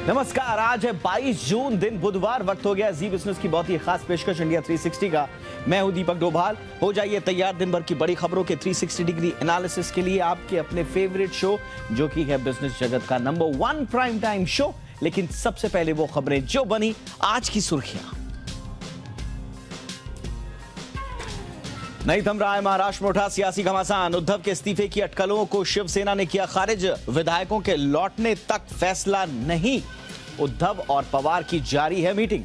नमस्कार, आज है 22 जून, दिन बुधवार। वक्त हो गया जी बिजनेस की बहुत ही खास पेशकश इंडिया 360 का। मैं हूं दीपक डोभाल। हो जाइए तैयार दिन भर की बड़ी खबरों के 360 डिग्री एनालिसिस के लिए, आपके अपने फेवरेट शो जो कि है बिजनेस जगत का नंबर 1 प्राइम टाइम शो। लेकिन सबसे पहले वो खबरें जो बनी आज की सुर्खियां। नहीं थम रहा है महाराष्ट्र में उठा सियासी घमासान। उद्धव के इस्तीफे की अटकलों को शिवसेना ने किया खारिज। विधायकों के लौटने तक फैसला नहीं। उद्धव और पवार की जारी है मीटिंग।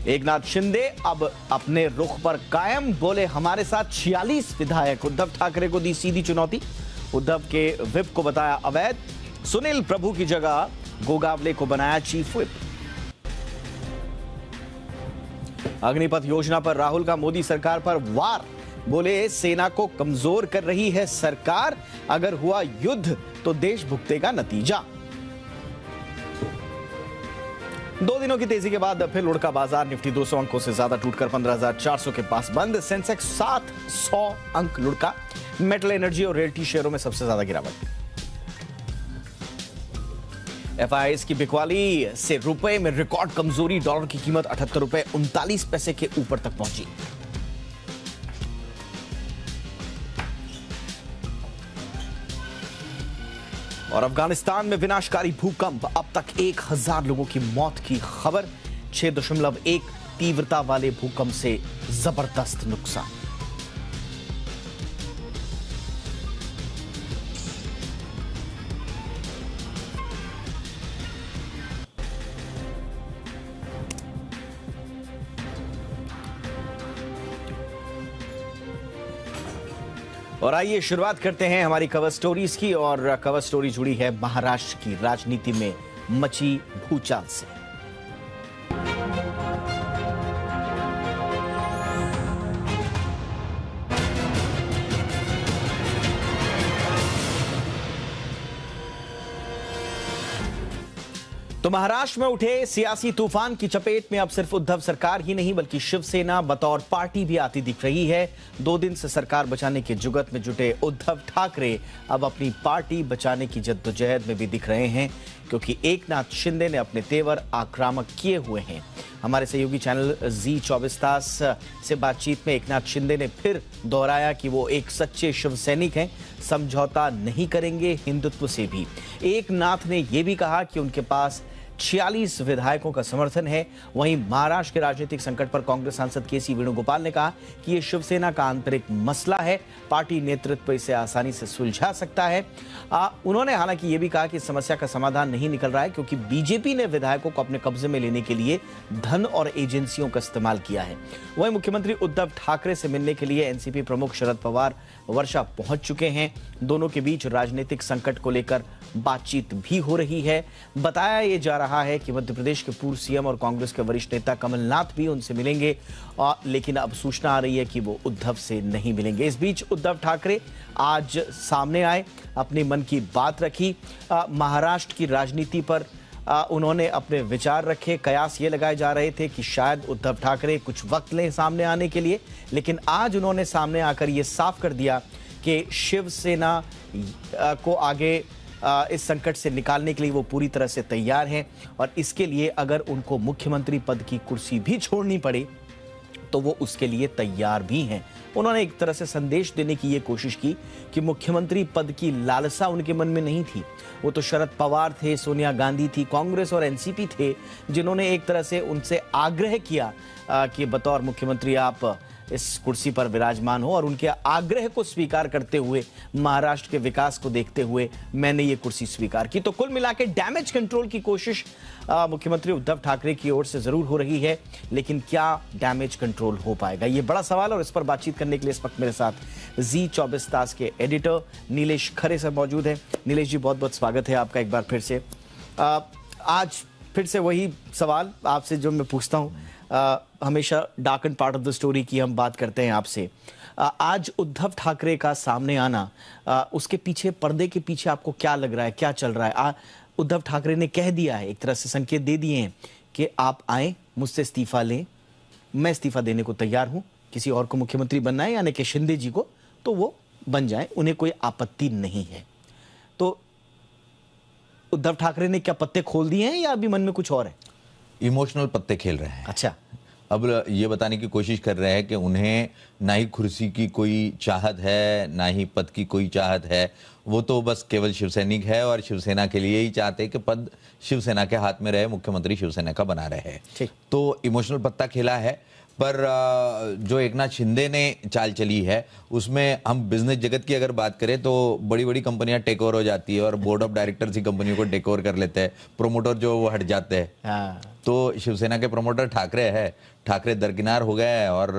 एकनाथ शिंदे अब अपने रुख पर कायम, बोले हमारे साथ 46 विधायक। उद्धव ठाकरे को दी सीधी चुनौती। उद्धव के विप को बताया अवैध। सुनील प्रभु की जगह गोगावले को बनाया चीफ विप। अग्निपथ योजना पर राहुल का मोदी सरकार पर वार, बोले सेना को कमजोर कर रही है सरकार, अगर हुआ युद्ध तो देश भुगतेगा नतीजा। 2 दिनों की तेजी के बाद फिर लुढ़का बाजार। निफ्टी 200 अंकों से ज्यादा टूटकर 15,400 के पास बंद। सेंसेक्स 700 अंक लुढ़का। मेटल, एनर्जी और रियल्टी शेयरों में सबसे ज्यादा गिरावट। एफआईआई की बिकवाली से रुपए में रिकॉर्ड कमजोरी। डॉलर की कीमत 78 रुपए 39 पैसे के ऊपर तक पहुंची। और अफगानिस्तान में विनाशकारी भूकंप, अब तक 1000 लोगों की मौत की खबर। 6.1 तीव्रता वाले भूकंप से जबरदस्त नुकसान। और आइए शुरुआत करते हैं हमारी कवर स्टोरीज की। और कवर स्टोरी जुड़ी है महाराष्ट्र की राजनीति में मची भूचाल से। तो महाराष्ट्र में उठे सियासी तूफान की चपेट में अब सिर्फ उद्धव सरकार ही नहीं बल्कि शिवसेना बतौर पार्टी भी आती दिख रही है। 2 दिन से सरकार बचाने की जुगत में जुटे उद्धव ठाकरे अब अपनी पार्टी बचाने की जद्दोजहद में भी दिख रहे हैं, क्योंकि एकनाथ शिंदे ने अपने तेवर आक्रामक किए हुए हैं। हमारे सहयोगी चैनल जी 24 तास से बातचीत में एकनाथ शिंदे ने फिर दोहराया कि वो एक सच्चे शिव सैनिक हैं, समझौता नहीं करेंगे हिंदुत्व से भी। एकनाथ ने यह भी कहा कि उनके पास 46 विधायकों का समर्थन है। वहीं महाराष्ट्र के राजनीतिक संकट पर कांग्रेस सांसद केसी वेणुगोपाल ने कहा कि यह शिवसेना का आंतरिक मसला है, पार्टी नेतृत्व इसे आसानी से सुलझा सकता है। उन्होंने हालांकि यह भी कहा कि इस समस्या का समाधान नहीं निकल रहा है, क्योंकि बीजेपी ने विधायकों को अपने कब्जे में लेने के लिए धन और एजेंसियों का इस्तेमाल किया है। वहीं मुख्यमंत्री उद्धव ठाकरे से मिलने के लिए एनसीपी प्रमुख शरद पवार वर्षा पहुंच चुके हैं। दोनों के बीच राजनीतिक संकट को लेकर बातचीत भी हो रही है। बताया यह जा रहा है कि मध्य प्रदेश के पूर्व सीएम और कांग्रेस के वरिष्ठ नेता कमलनाथ भी उनसे मिलेंगे, लेकिन अब सूचना आ रही है कि वो उद्धव से नहीं मिलेंगे। इस बीच उद्धव ठाकरे आज सामने आए, अपने मन की बात रखी। महाराष्ट्र की राजनीति पर उन्होंने अपने विचार रखे। कयास ये लगाए जा रहे थे कि शायद उद्धव ठाकरे कुछ वक्त लें सामने आने के लिए, लेकिन आज उन्होंने सामने आकर ये साफ कर दिया कि शिवसेना को आगे इस संकट से निकालने के लिए वो पूरी तरह से तैयार हैं। और इसके लिए अगर उनको मुख्यमंत्री पद की कुर्सी भी छोड़नी पड़े तो वो उसके लिए तैयार भी हैं। उन्होंने एक तरह से संदेश देने की ये कोशिश की कि मुख्यमंत्री पद की लालसा उनके मन में नहीं थी। वो तो शरद पवार थे, सोनिया गांधी थी, कांग्रेस और एनसीपी थे, जिन्होंने एक तरह से उनसे आग्रह किया कि बतौर मुख्यमंत्री आप इस कुर्सी पर विराजमान हो। और उनके आग्रह को स्वीकार करते हुए, महाराष्ट्र के विकास को देखते हुए मैंने ये कुर्सी स्वीकार की। तो कुल मिलाकर डैमेज कंट्रोल की कोशिश मुख्यमंत्री उद्धव ठाकरे की ओर से जरूर हो रही है, लेकिन क्या डैमेज कंट्रोल हो पाएगा, ये बड़ा सवाल। और इस पर बातचीत करने के लिए इस वक्त मेरे साथ जी 24 तास के एडिटर नीलेश खरे साहब मौजूद हैं। नीलेश जी, बहुत बहुत स्वागत है आपका एक बार फिर से। आज फिर से वही सवाल आपसे जो मैं पूछता हूँ, हमेशा dark and part of the story की हम बात करते हैं आपसे। आज उद्धव ठाकरे का सामने आना, उसके पीछे, पर्दे के पीछे आपको क्या लग रहा है, क्या चल रहा है? उद्धव ठाकरे ने कह दिया है, एक तरह से संकेत दे दिए हैं कि आप आए, मुझसे इस्तीफा लें, मैं इस्तीफा देने को तैयार हूं। किसी और को मुख्यमंत्री बनना है, यानी कि शिंदे जी को, तो वो बन जाए, उन्हें कोई आपत्ति नहीं है। तो उद्धव ठाकरे ने क्या पत्ते खोल दिए हैं या अभी मन में कुछ और है? इमोशनल पत्ते खेल रहे हैं। अच्छा, अब ये बताने की कोशिश कर रहे हैं कि उन्हें ना ही कुर्सी की कोई चाहत है, ना ही पद की कोई चाहत है। वो तो बस केवल शिवसैनिक है और शिवसेना के लिए ही चाहते हैं कि पद शिवसेना के हाथ में रहे, मुख्यमंत्री शिवसेना का बना रहे। ठीक। तो इमोशनल पत्ता खेला है। पर जो एकनाथ शिंदे ने चाल चली है उसमें हम बिजनेस जगत की अगर बात करें तो बड़ी बड़ी कंपनियां टेक ओवर हो जाती है और बोर्ड ऑफ डायरेक्टर्स ही कंपनियों को टेक ओवर कर लेते हैं, प्रोमोटर जो वो हट जाते हैं। हाँ। तो शिवसेना के प्रमोटर ठाकरे है, ठाकरे दरकिनार हो गए और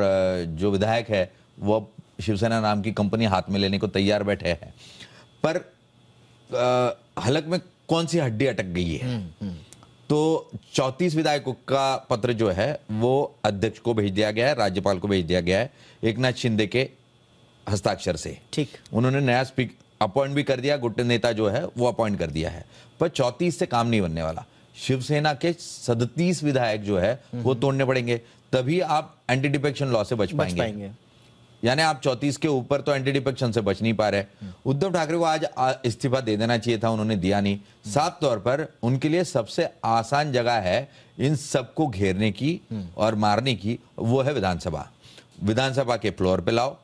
जो विधायक है वो अब शिवसेना नाम की कंपनी हाथ में लेने को तैयार बैठे हैं। पर हलक में कौन सी हड्डी अटक गई है? तो 34 विधायकों का पत्र जो है वो अध्यक्ष को भेज दिया गया है, राज्यपाल को भेज दिया गया है एकनाथ शिंदे के हस्ताक्षर से। ठीक। उन्होंने नया अपॉइंट भी कर दिया, गुट नेता जो है वो अपॉइंट कर दिया है। पर 34 से काम नहीं बनने वाला। शिवसेना के 37 विधायक जो है वो तोड़ने पड़ेंगे, तभी आप एंटी डिफेक्शन लॉ से बच पाएंगे। यानी आप 34 के ऊपर तो एंटी डिफेक्शन से बच नहीं पा रहे। उद्धव ठाकरे को आज इस्तीफा दे देना चाहिए था, उन्होंने दिया नहीं। साफ तौर पर उनके लिए सबसे आसान जगह है इन सबको घेरने की और मारने की, वो है विधानसभा। विधानसभा के फ्लोर पे लाओ,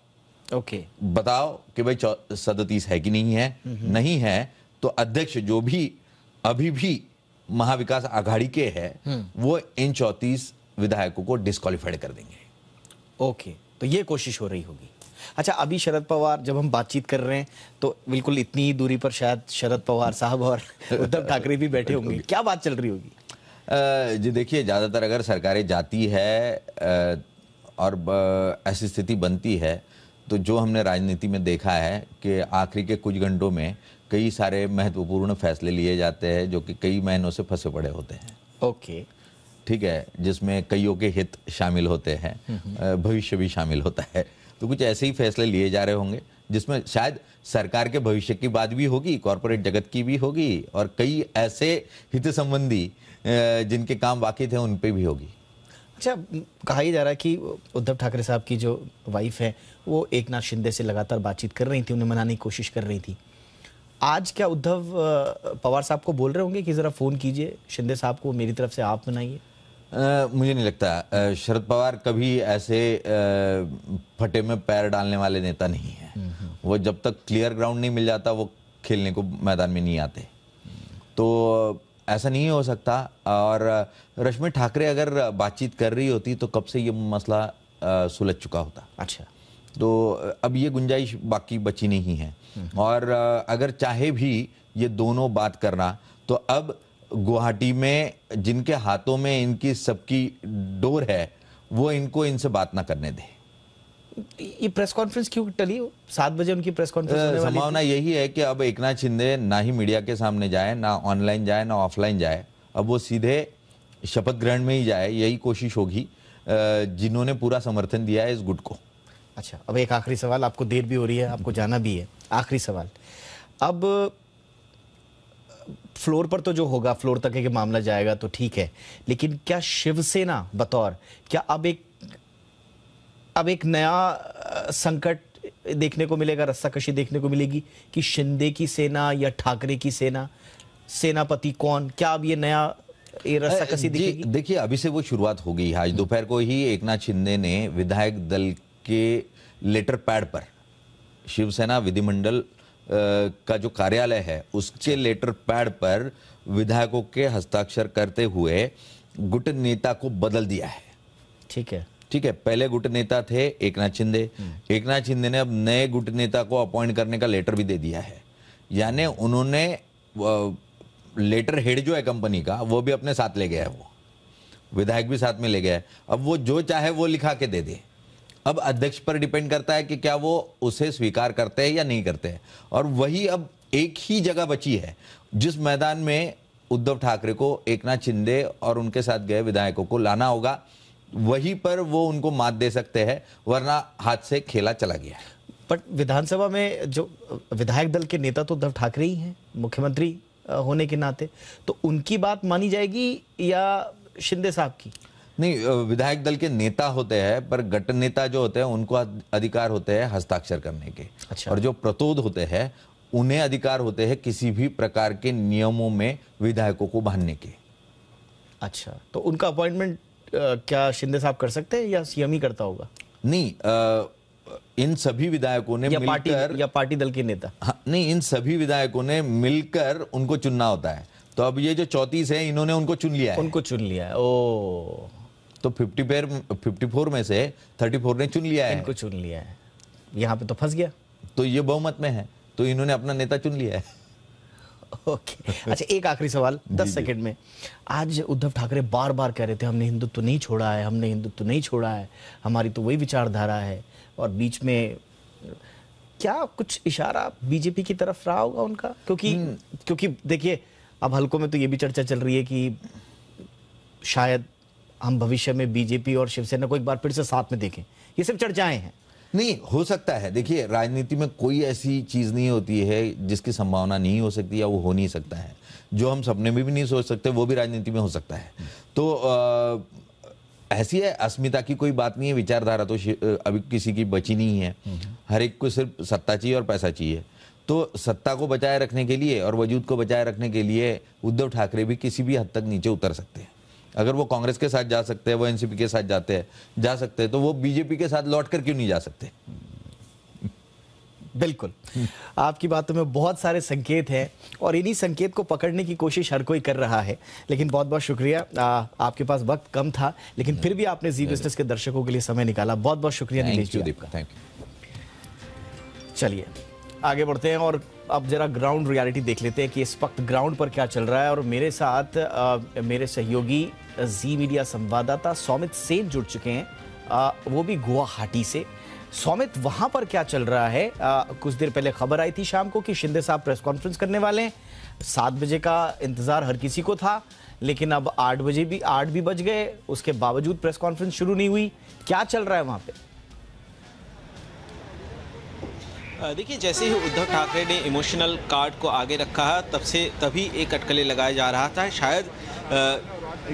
ओके, बताओ कि भाई 37 है कि नहीं है। नहीं है तो अध्यक्ष जो भी अभी भी महाविकास आघाड़ी के हैं वो इन 34 विधायकों को डिस्क्वालीफाइड कर देंगे। ओके, तो ये कोशिश हो रही होगी। अच्छा, अभी शरद पवार, जब हम बातचीत कर रहे हैं तो बिल्कुल इतनी ही दूरी पर शायद शरद पवार साहब और उद्धव ठाकरे भी बैठे होंगे। क्या बात चल रही होगी? जी देखिए, ज़्यादातर अगर सरकारें जाती है और ऐसी स्थिति बनती है तो जो हमने राजनीति में देखा है कि आखिरी के कुछ घंटों में कई सारे महत्वपूर्ण फैसले लिए जाते हैं जो कि कई महीनों से फंसे पड़े होते हैं। ओके, ठीक है, जिसमें कईयों के हित शामिल होते हैं, भविष्य भी शामिल होता है। तो कुछ ऐसे ही फैसले लिए जा रहे होंगे जिसमें शायद सरकार के भविष्य की बात भी होगी, कॉरपोरेट जगत की भी होगी और कई ऐसे हित संबंधी जिनके काम बाकी थे उन पे भी होगी। अच्छा, कहा ही जा रहा है कि उद्धव ठाकरे साहब की जो वाइफ है वो एकनाथ शिंदे से लगातार बातचीत कर रही थी, उन्हें मनाने की कोशिश कर रही थी। आज क्या उद्धव पवार साहब को बोल रहे होंगे कि जरा फोन कीजिए शिंदे साहब को, मेरी तरफ से आप बनाइए? मुझे नहीं लगता। शरद पवार कभी ऐसे फटे में पैर डालने वाले नेता नहीं है। वो जब तक क्लियर ग्राउंड नहीं मिल जाता वो खेलने को मैदान में नहीं आते। तो ऐसा नहीं हो सकता। और रश्मि ठाकरे अगर बातचीत कर रही होती तो कब से ये मसला सुलझ चुका होता। अच्छा, तो अब ये गुंजाइश बाकी बची नहीं है। और अगर चाहे भी ये दोनों बात करना तो अब गुवाहाटी में जिनके हाथों में इनकी सबकी डोर है वो इनको इनसे बात ना करने दे। ये प्रेस कॉन्फ्रेंस क्यों टली? 7 बजे उनकी प्रेस कॉन्फ्रेंस होने वाली थी। संभावना यही है कि अब एकनाथ शिंदे ना ही मीडिया के सामने जाए, ना ऑनलाइन जाए, ना ऑफलाइन जाए। अब वो सीधे शपथ ग्रहण में ही जाए, यही कोशिश होगी जिन्होंने पूरा समर्थन दिया है इस गुट को। अच्छा, अब एक आखिरी सवाल, आपको देर भी हो रही है, आपको जाना भी है। आखिरी सवाल, अब फ्लोर पर तो जो होगा, फ्लोर तक के मामला जाएगा तो ठीक है, लेकिन क्या शिवसेना बतौर, क्या अब एक नया संकट देखने को मिलेगा, रस्साकशी देखने को मिलेगी कि शिंदे की सेना या ठाकरे की सेना, सेनापति कौन, क्या अब ये नया ये रस्साकशी दिखेगी? देखिए, अभी से वो शुरुआत हो गई है। आज दोपहर को ही एकनाथ शिंदे ने विधायक दल के लेटर पैड पर, शिवसेना विधिमंडल का जो कार्यालय है उसके लेटर पैड पर विधायकों के हस्ताक्षर करते हुए गुट नेता को बदल दिया है। ठीक है, ठीक है। पहले गुट नेता थे एकनाथ शिंदे। एकनाथ शिंदे ने अब नए गुट नेता को अपॉइंट करने का लेटर भी दे दिया है। यानी उन्होंने लेटर हेड जो है कंपनी का वो भी अपने साथ ले गया है, वो विधायक भी साथ में ले गया है। अब वो जो चाहे वो लिखा के दे दे। अब अध्यक्ष पर डिपेंड करता है कि क्या वो उसे स्वीकार करते हैं या नहीं करते हैं। और वही अब एक ही जगह बची है जिस मैदान में उद्धव ठाकरे को एकनाथ शिंदे और उनके साथ गए विधायकों को लाना होगा, वहीं पर वो उनको मात दे सकते हैं, वरना हाथ से खेला चला गया। बट विधानसभा में जो विधायक दल के नेता तो उद्धव ठाकरे ही हैं, मुख्यमंत्री होने के नाते, तो उनकी बात मानी जाएगी या शिंदे साहब की? नहीं, विधायक दल के नेता होते हैं पर गट नेता जो होते हैं उनको अधिकार होते हैं हस्ताक्षर करने के। अच्छा। और जो प्रतोद होते हैं उन्हें अधिकार होते हैं किसी भी प्रकार के नियमों में विधायकों को बांधने के। अच्छा, तो उनका अपॉइंटमेंट क्या शिंदे साहब कर सकते हैं या सीएम ही करता होगा? नहीं, इन सभी विधायकों ने या पार्टी दल के नेता? हाँ, नहीं, इन सभी विधायकों ने मिलकर उनको चुनना होता है। तो अब ये जो 34 है, इन्होंने उनको चुन लिया है। उनको चुन लिया है। ओ, तो 54 में से 34 ने चुन लिया है, इनको चुन लिया है। यहाँ पे तो फंस गया। तो ये बहुमत में है, तो इन्होंने अपना नेता चुन लिया है। ओके। अच्छा, एक आखिरी सवाल 10 सेकंड में। आज उद्धव ठाकरे बार बार कह रहे थे हमने हिंदुत्व नहीं छोड़ा है, हमने हिंदुत्व नहीं छोड़ा है, हमारी तो वही विचारधारा है, और बीच में क्या कुछ इशारा बीजेपी की तरफ रहा होगा उनका? क्योंकि देखिए, अब हल्कों में तो ये भी चर्चा चल रही है कि शायद हम भविष्य में बीजेपी और शिवसेना को एक बार फिर से साथ में देखें। ये सब चर्चाएं हैं। नहीं, हो सकता है। देखिए, राजनीति में कोई ऐसी चीज नहीं होती है जिसकी संभावना नहीं हो सकती या वो हो नहीं सकता है। जो हम सपने में भी नहीं सोच सकते वो भी राजनीति में हो सकता है। तो ऐसी है, अस्मिता की कोई बात नहीं है। विचारधारा तो अभी किसी की बची नहीं है। हर एक को सिर्फ सत्ता चाहिए और पैसा चाहिए। तो सत्ता को बचाए रखने के लिए और वजूद को बचाए रखने के लिए उद्धव ठाकरे भी किसी भी हद तक नीचे उतर सकते हैं। अगर वो कांग्रेस के साथ जा सकते हैं, वो एनसीपी के साथ जा सकते हैं, तो वो बीजेपी के साथ लौट कर क्यों नहीं जा सकते? बिल्कुल, आपकी बातों में बहुत सारे संकेत हैं और इन्हीं संकेत को पकड़ने की कोशिश हर कोई कर रहा है। लेकिन बहुत बहुत शुक्रिया, आपके पास वक्त कम था, लेकिन फिर भी आपने जी बिजनेस के दर्शकों के लिए समय निकाला। बहुत बहुत शुक्रिया नीलेश जी का। Thank you. चलिए आगे बढ़ते हैं और अब जरा ग्राउंड रियलिटी देख लेते हैं कि इस वक्त ग्राउंड पर क्या चल रहा है। और मेरे साथ मेरे सहयोगी जी मीडिया संवाददाता सौमित सेन जुड़ चुके हैं, वो भी गुवाहाटी से। सौमित, वहां पर क्या चल रहा है? कुछ देर पहले खबर आई थी शाम को कि शिंदे साहब प्रेस कॉन्फ्रेंस करने वाले हैं। 7 बजे का इंतजार हर किसी को था, लेकिन अब 8 भी बज गए, उसके बावजूद प्रेस कॉन्फ्रेंस शुरू नहीं हुई। क्या चल रहा है वहां पे? देखिए, जैसे ही उद्धव ठाकरे ने इमोशनल कार्ड को आगे रखा है तभी एक अटकलें लगाया जा रहा था। शायद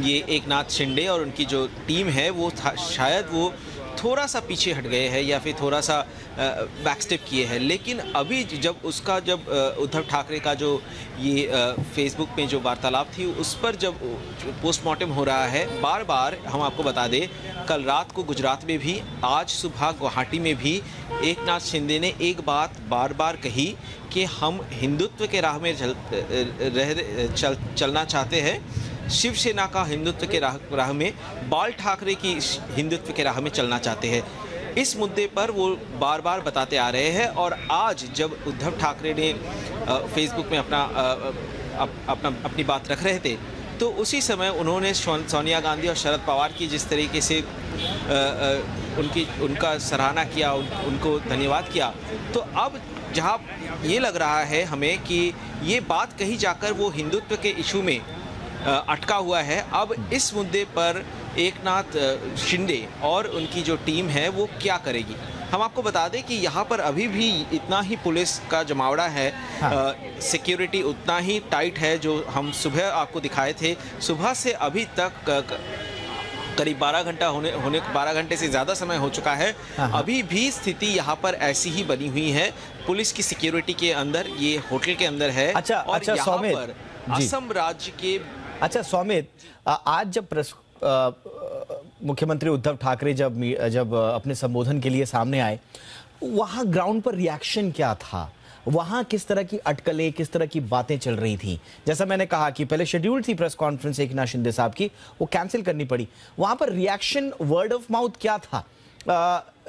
ये एकनाथ शिंदे और उनकी जो टीम है वो शायद वो थोड़ा सा पीछे हट गए हैं या फिर थोड़ा सा बैकस्टेप किए हैं। लेकिन अभी जब उद्धव ठाकरे का जो ये फेसबुक में जो वार्तालाप थी उस पर जब पोस्टमार्टम हो रहा है, बार बार हम आपको बता दें, कल रात को गुजरात में भी, आज सुबह गुवाहाटी में भी एकनाथ शिंदे ने एक बात बार बार कही कि हम हिंदुत्व के राह में चलना चाहते हैं। शिवसेना का हिंदुत्व के राह में, बाल ठाकरे की हिंदुत्व के राह में चलना चाहते हैं। इस मुद्दे पर वो बार बार बताते आ रहे हैं। और आज जब उद्धव ठाकरे ने फेसबुक में अपनी बात रख रहे थे, तो उसी समय उन्होंने सोनिया गांधी और शरद पवार की जिस तरीके से उनका सराहना किया, उनको धन्यवाद किया, तो अब जहाँ ये लग रहा है हमें कि ये बात कहीं जाकर वो हिंदुत्व के इशू में अटका हुआ है। अब इस मुद्दे पर एकनाथ शिंदे और उनकी जो टीम है वो क्या करेगी? हम आपको बता दें कि यहाँ पर अभी भी इतना ही पुलिस का जमावड़ा है। हाँ। सिक्योरिटी उतना ही टाइट है जो हम सुबह आपको दिखाए थे। सुबह से अभी तक करीब 12 घंटे से ज़्यादा समय हो चुका है। हाँ। अभी भी स्थिति यहाँ पर ऐसी ही बनी हुई है। पुलिस की सिक्योरिटी के अंदर, ये होटल के अंदर है। अच्छा, और अच्छा, यहाँ पर असम राज्य के। अच्छा सौमित, आज जब मुख्यमंत्री उद्धव ठाकरे जब अपने संबोधन के लिए सामने आए, वहां ग्राउंड पर रिएक्शन क्या था? वहां किस तरह की अटकलें, किस तरह की बातें चल रही थी? जैसा मैंने कहा कि पहले शेड्यूल थी प्रेस कॉन्फ्रेंस एकनाथ शिंदे साहब की, वो कैंसिल करनी पड़ी। वहां पर रिएक्शन, वर्ड ऑफ माउथ क्या था?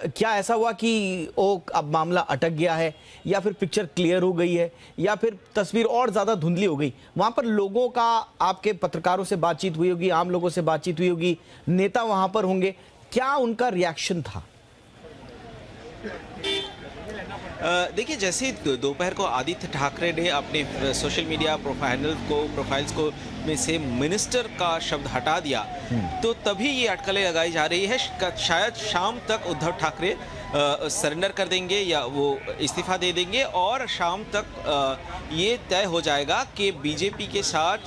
क्या ऐसा हुआ कि अब मामला अटक गया है, या फिर पिक्चर क्लियर हो गई है, या फिर तस्वीर और ज्यादा धुंधली हो गई? वहां पर लोगों का, आपके पत्रकारों से बातचीत हुई होगी, आम लोगों से बातचीत हुई होगी, नेता वहां पर होंगे, क्या उनका रिएक्शन था? देखिए, जैसे दोपहर को आदित्य ठाकरे ने अपने सोशल मीडिया प्रोफाइल्स को में से मिनिस्टर का शब्द हटा दिया, तो तभी ये अटकलें लगाई जा रही है। शायद शाम तक उद्धव ठाकरे सरेंडर कर देंगे या वो इस्तीफा दे देंगे, और शाम तक ये तय हो जाएगा कि बीजेपी के साथ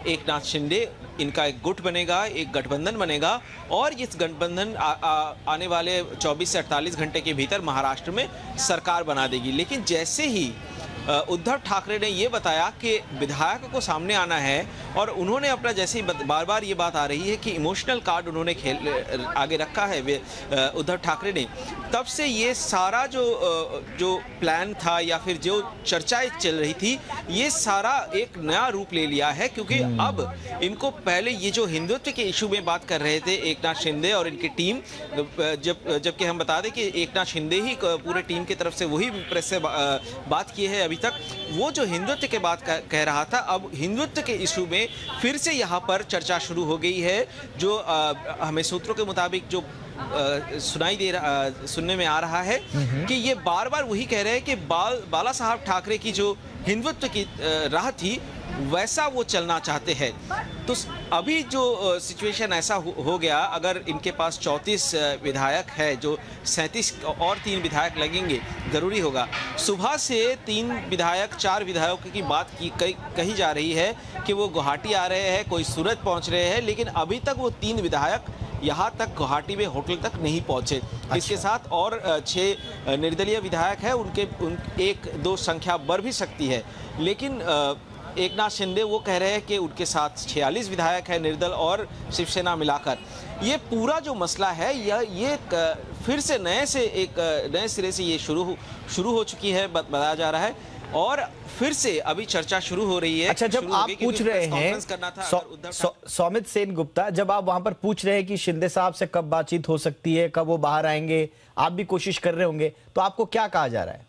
एकनाथ शिंदे इनका एक गुट बनेगा, एक गठबंधन बनेगा और इस गठबंधन आने वाले 24 से 48 घंटे के भीतर महाराष्ट्र में सरकार बना देगी। लेकिन जैसे ही उद्धव ठाकरे ने ये बताया कि विधायकों को सामने आना है और उन्होंने अपना, जैसे ही बार बार ये बात आ रही है कि इमोशनल कार्ड उन्होंने आगे रखा है उद्धव ठाकरे ने, तब से ये सारा जो प्लान था या फिर जो चर्चाएं चल रही थी, ये सारा एक नया रूप ले लिया है। क्योंकि अब इनको पहले ये जो हिंदुत्व के इशू में बात कर रहे थे एकनाथ शिंदे और इनकी टीम, जबकि हम बता दें कि एकनाथ शिंदे ही पूरे टीम की तरफ से वही प्रेस से बात की है अभी तक, वो जो हिंदुत्व के बात कह रहा था, अब हिंदुत्व के इशू में फिर से यहाँ पर चर्चा शुरू हो गई है। जो हमें सूत्रों के मुताबिक जो सुनने में आ रहा है कि ये बार बार वही कह रहे हैं कि बाला साहब ठाकरे की जो हिंदुत्व की राह थी वैसा वो चलना चाहते हैं। तो अभी जो सिचुएशन ऐसा हो गया, अगर इनके पास 34 विधायक है, जो 37 और 3 विधायक लगेंगे, ज़रूरी होगा। सुबह से 4 विधायकों की बात कही जा रही है कि वो गुवाहाटी आ रहे हैं, कोई सूरत पहुंच रहे हैं, लेकिन अभी तक वो 3 विधायक यहाँ तक गुवाहाटी में होटल तक नहीं पहुंचे। अच्छा। इसके साथ और 6 निर्दलीय विधायक हैं, उनके 1-2 संख्या बढ़ भी सकती है, लेकिन एकनाथ शिंदे वो कह रहे हैं कि उनके साथ 46 विधायक हैं निर्दल और शिवसेना मिलाकर। ये पूरा जो मसला है ये फिर से नए सिरे से ये शुरू हो चुकी है, बताया जा रहा है, और फिर से अभी चर्चा शुरू हो रही है। अच्छा, जब आप पूछ रहे हैं सौमित सेन गुप्ता, जब आप वहां पर पूछ रहे हैं कि शिंदे साहब से कब बातचीत हो सकती है, कब वो बाहर आएंगे, आप भी कोशिश कर रहे होंगे, तो आपको क्या कहा जा रहा है?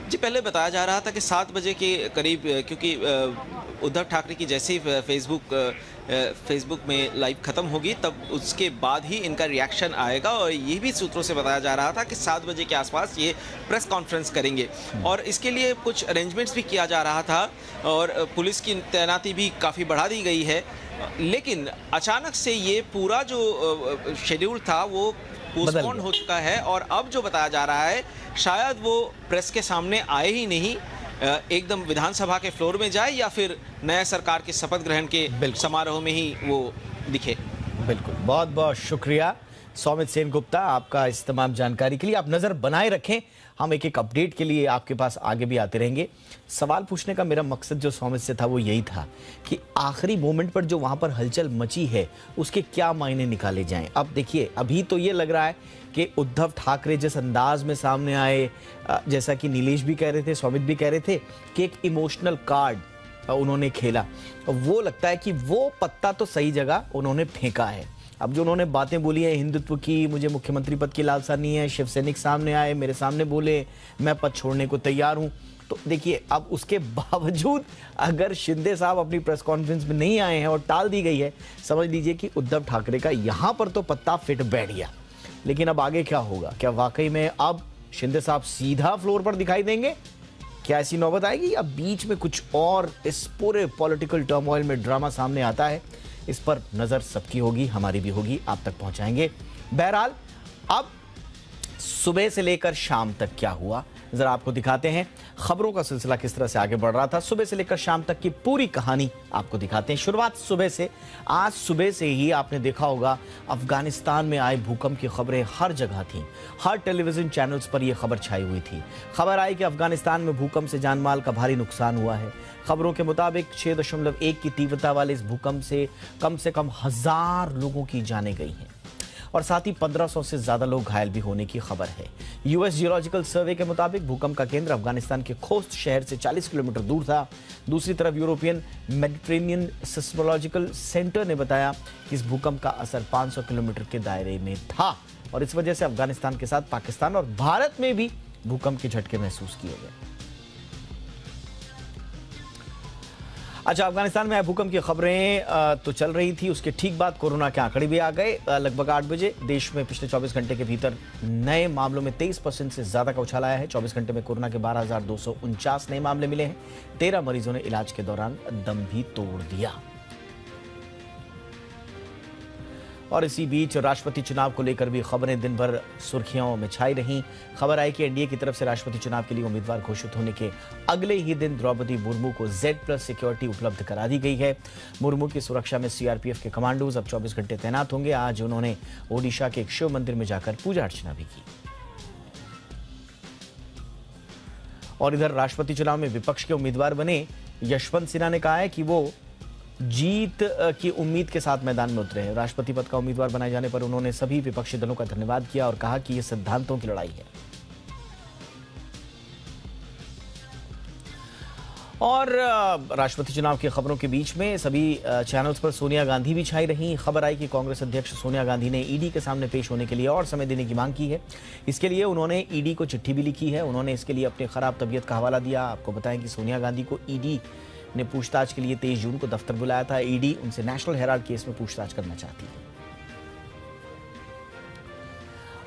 जी, पहले बताया जा रहा था कि 7 बजे के करीब, क्योंकि उद्धव ठाकरे की जैसे ही फेसबुक में लाइव खत्म होगी, तब उसके बाद ही इनका रिएक्शन आएगा। और ये भी सूत्रों से बताया जा रहा था कि 7 बजे के आसपास ये प्रेस कॉन्फ्रेंस करेंगे, और इसके लिए कुछ अरेंजमेंट्स भी किया जा रहा था और पुलिस की तैनाती भी काफ़ी बढ़ा दी गई है। लेकिन अचानक से ये पूरा जो शेड्यूल था वो पोस्टपोन हो चुका है, और अब जो बताया जा रहा है शायद वो प्रेस के सामने आए ही नहीं, एकदम विधानसभा के फ्लोर में जाए या फिर नया सरकार के शपथ ग्रहण के समारोह में ही वो दिखे। बिल्कुल, बहुत बहुत शुक्रिया सौमित सेन गुप्ता आपका इस तमाम जानकारी के लिए। आप नजर बनाए रखें, हम एक अपडेट के लिए आपके पास आगे भी आते रहेंगे। सवाल पूछने का मेरा मकसद जो सौमित से था वो यही था कि आखिरी मोमेंट पर जो वहां पर हलचल मची है उसके क्या मायने निकाले जाएं। अब देखिए, अभी तो ये लग रहा है कि उद्धव ठाकरे जिस अंदाज में सामने आए, जैसा कि नीलेश भी कह रहे थे, सौमित भी कह रहे थे कि एक इमोशनल कार्ड उन्होंने खेला, वो लगता है कि वो पत्ता तो सही जगह उन्होंने फेंका है। अब जो उन्होंने बातें बोली है हिंदुत्व की, मुझे मुख्यमंत्री पद की लालसा नहीं है, शिवसैनिक सामने आए, मेरे सामने बोले मैं पद छोड़ने को तैयार हूं, तो देखिए अब उसके बावजूद अगर शिंदे साहब अपनी प्रेस कॉन्फ्रेंस में नहीं आए हैं और टाल दी गई है, समझ लीजिए कि उद्धव ठाकरे का यहां पर तो पत्ता फिट बैठ गया। लेकिन अब आगे क्या होगा? क्या वाकई में अब शिंदे साहब सीधा फ्लोर पर दिखाई देंगे? क्या ऐसी नौबत आएगी या बीच में कुछ और इस पूरे पॉलिटिकल टर्मोइल में ड्रामा सामने आता है? इस पर नजर सबकी होगी, हमारी भी होगी, आप तक पहुंचाएंगे। बहरहाल अब सुबह से लेकर शाम तक क्या हुआ जरा आपको दिखाते हैं। खबरों का सिलसिला किस तरह से आगे बढ़ रहा था, सुबह से लेकर शाम तक की पूरी कहानी आपको दिखाते हैं। शुरुआत सुबह से, आज सुबह से ही आपने देखा होगा अफगानिस्तान में आए भूकंप की खबरें हर जगह थीं, हर टेलीविजन चैनल्स पर यह खबर छाई हुई थी। खबर आई कि अफगानिस्तान में भूकंप से जानमाल का भारी नुकसान हुआ है। खबरों के मुताबिक 6.1 की तीव्रता वाले इस भूकंप से कम 1000 लोगों की जानें गई हैं और साथ ही 1500 से ज्यादा लोग घायल भी होने की खबर है। यूएस जियोलॉजिकल सर्वे के मुताबिक भूकंप का केंद्र अफगानिस्तान के खोस्त शहर से 40 किलोमीटर दूर था। दूसरी तरफ यूरोपियन मेडिटेरेनियन सिस्मोलॉजिकल सेंटर ने बताया कि इस भूकंप का असर 500 किलोमीटर के दायरे में था और इस वजह से अफगानिस्तान के साथ पाकिस्तान और भारत में भी भूकंप के झटके महसूस किए गए। अच्छा, अफगानिस्तान में आए भूकंप की खबरें तो चल रही थी, उसके ठीक बाद कोरोना के आंकड़े भी आ गए। लगभग 8 बजे देश में पिछले 24 घंटे के भीतर नए मामलों में 23% से ज्यादा का उछाल आया है। 24 घंटे में कोरोना के 12,249 नए मामले मिले हैं। 13 मरीजों ने इलाज के दौरान दम भी तोड़ दिया। और इसी बीच राष्ट्रपति चुनाव को लेकर भी खबरें दिन भर सुर्खियों में छाई रहीं। खबर आई कि एनडीए की तरफ से राष्ट्रपति चुनाव के लिए उम्मीदवार घोषित होने के अगले ही दिन द्रौपदी मुर्मू को Z+ सिक्योरिटी उपलब्ध करा दी गई है। मुर्मू की सुरक्षा में सीआरपीएफ के कमांडोज अब 24 घंटे तैनात होंगे। आज उन्होंने ओडिशा के एक शिव मंदिर में जाकर पूजा अर्चना भी की। और इधर राष्ट्रपति चुनाव में विपक्ष के उम्मीदवार बने यशवंत सिन्हा ने कहा है कि वो जीत की उम्मीद के साथ मैदान में उतरे हैं। राष्ट्रपति पद का उम्मीदवार बनाए जाने पर उन्होंने सभी विपक्षी दलों का धन्यवाद किया और कहा कि यह सिद्धांतों की लड़ाई है। और राष्ट्रपति चुनाव की खबरों के बीच में सभी चैनल्स पर सोनिया गांधी भी छाई रही। खबर आई कि कांग्रेस अध्यक्ष सोनिया गांधी ने ईडी के सामने पेश होने के लिए और समय देने की मांग की है। इसके लिए उन्होंने ईडी को चिट्ठी भी लिखी है। उन्होंने इसके लिए अपनी खराब तबीयत का हवाला दिया। आपको बताएं कि सोनिया गांधी को ईडी ने पूछताछ के लिए 23 जून को दफ्तर बुलाया था। ईडी उनसे नेशनल हेराल्ड केस में पूछताछ करना चाहती है।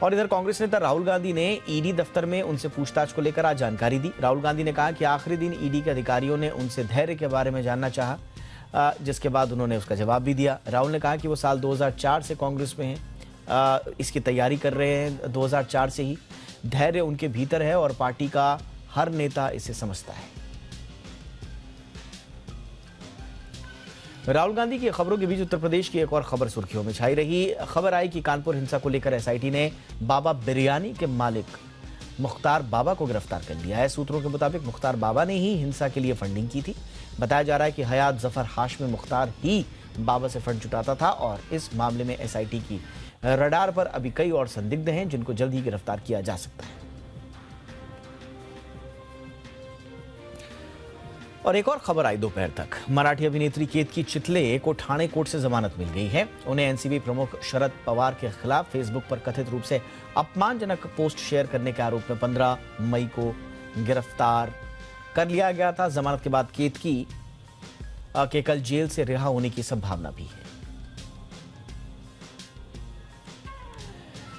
और इधर कांग्रेस नेता राहुल गांधी ने ईडी दफ्तर में उनसे पूछताछ को लेकर आज जानकारी दी। राहुल गांधी ने कहा कि आखिरी दिन ईडी के अधिकारियों ने उनसे धैर्य के बारे में जानना चाहा, जिसके बाद उन्होंने उसका जवाब भी दिया। राहुल ने कहा कि वो साल 2004 से कांग्रेस में हैं, इसकी तैयारी कर रहे हैं 2004 से ही। धैर्य उनके भीतर है और पार्टी का हर नेता इसे समझता है। राहुल गांधी की खबरों के बीच उत्तर प्रदेश की एक और खबर सुर्खियों में छाई रही। खबर आई कि कानपुर हिंसा को लेकर एसआईटी ने बाबा बिरयानी के मालिक मुख्तार बाबा को गिरफ्तार कर लिया है। सूत्रों के मुताबिक मुख्तार बाबा ने ही हिंसा के लिए फंडिंग की थी। बताया जा रहा है कि हयात जफर हाशमी मुख्तार ही बाबा से फंड जुटाता था और इस मामले में एसआईटी की रडार पर अभी कई और संदिग्ध हैं जिनको जल्द ही गिरफ्तार किया जा सकता है। और एक और खबर आई दोपहर तक। मराठी अभिनेत्री केतकी चितले को ठाणे कोर्ट से जमानत मिल गई है। उन्हें एनसीपी प्रमुख शरद पवार के खिलाफ फेसबुक पर कथित रूप से अपमानजनक पोस्ट शेयर करने के आरोप में 15 मई को गिरफ्तार कर लिया गया था। जमानत के बाद केतकी के कल जेल से रिहा होने की संभावना भी है।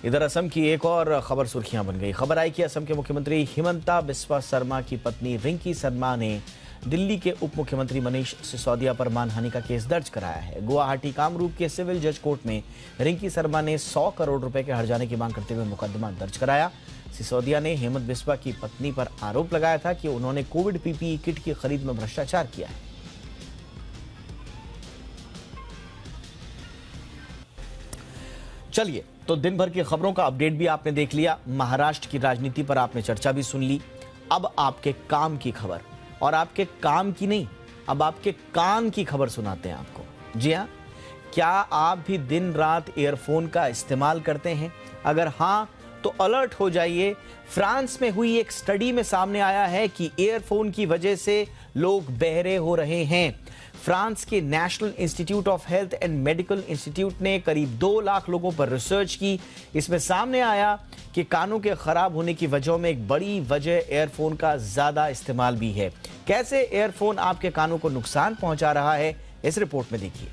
इधर असम की एक और खबर सुर्खियां बन गई। खबर आई कि असम के मुख्यमंत्री हिमंता बिस्वा शर्मा की पत्नी रिंकी शर्मा ने दिल्ली के उप मुख्यमंत्री मनीष सिसोदिया पर मानहानि का केस दर्ज कराया है। गुवाहाटी कामरूप के सिविल जज कोर्ट में रिंकी शर्मा ने 100 करोड़ रुपए के हर्जाने की मांग करते हुए मुकदमा दर्ज कराया। सिसोदिया ने हेमंत बिस्वा की पत्नी पर आरोप लगाया था कि उन्होंने कोविड पीपीई किट की खरीद में भ्रष्टाचार किया है। चलिए, तो दिन भर की खबरों का अपडेट भी आपने देख लिया। महाराष्ट्र की राजनीति पर आपने चर्चा भी सुन ली। अब आपके काम की खबर, और आपके काम की नहीं, अब आपके कान की खबर सुनाते हैं आपको। जी हाँ, क्या आप भी दिन रात ईयरफोन का इस्तेमाल करते हैं? अगर हाँ, तो अलर्ट हो जाइए। फ्रांस में हुई एक स्टडी में सामने आया है कि ईयरफोन की वजह से लोग बहरे हो रहे हैं। फ्रांस के national institute of health and medical institute ने करीब 2 लाख लोगों पर रिसर्च की। इसमें सामने आया कि कानों के खराब होने की वजहों में एक बड़ी वजह ईयरफोन का ज्यादा इस्तेमाल भी है। कैसे ईयरफोन आपके कानों को नुकसान पहुंचा रहा है, इस रिपोर्ट में देखिए।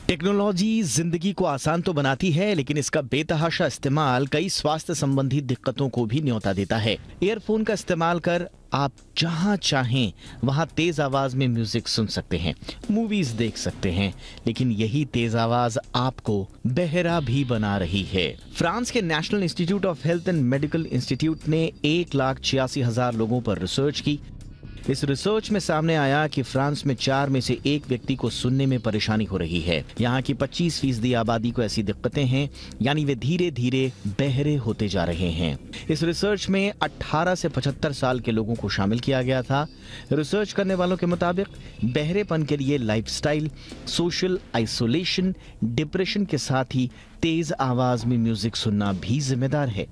टेक्नोलॉजी जिंदगी को आसान तो बनाती है, लेकिन इसका बेतहाशा इस्तेमाल कई स्वास्थ्य संबंधी दिक्कतों को भी न्योता देता है। ईयरफोन का इस्तेमाल कर आप जहां चाहें वहां तेज आवाज में म्यूजिक सुन सकते हैं, मूवीज देख सकते हैं, लेकिन यही तेज आवाज आपको बहरा भी बना रही है। फ्रांस के national institute of health and medical institute ने 1,86,000 लोगों पर रिसर्च की। इस रिसर्च में सामने आया कि फ्रांस में 4 में से 1 व्यक्ति को सुनने में परेशानी हो रही है। यहाँ की 25% आबादी को ऐसी दिक्कतें हैं, यानी वे धीरे धीरे बहरे होते जा रहे हैं। इस रिसर्च में 18 से 75 साल के लोगों को शामिल किया गया था। रिसर्च करने वालों के मुताबिक बहरेपन के लिए लाइफस्टाइल, सोशल आइसोलेशन, डिप्रेशन के साथ ही तेज आवाज में म्यूजिक सुनना भी जिम्मेदार है।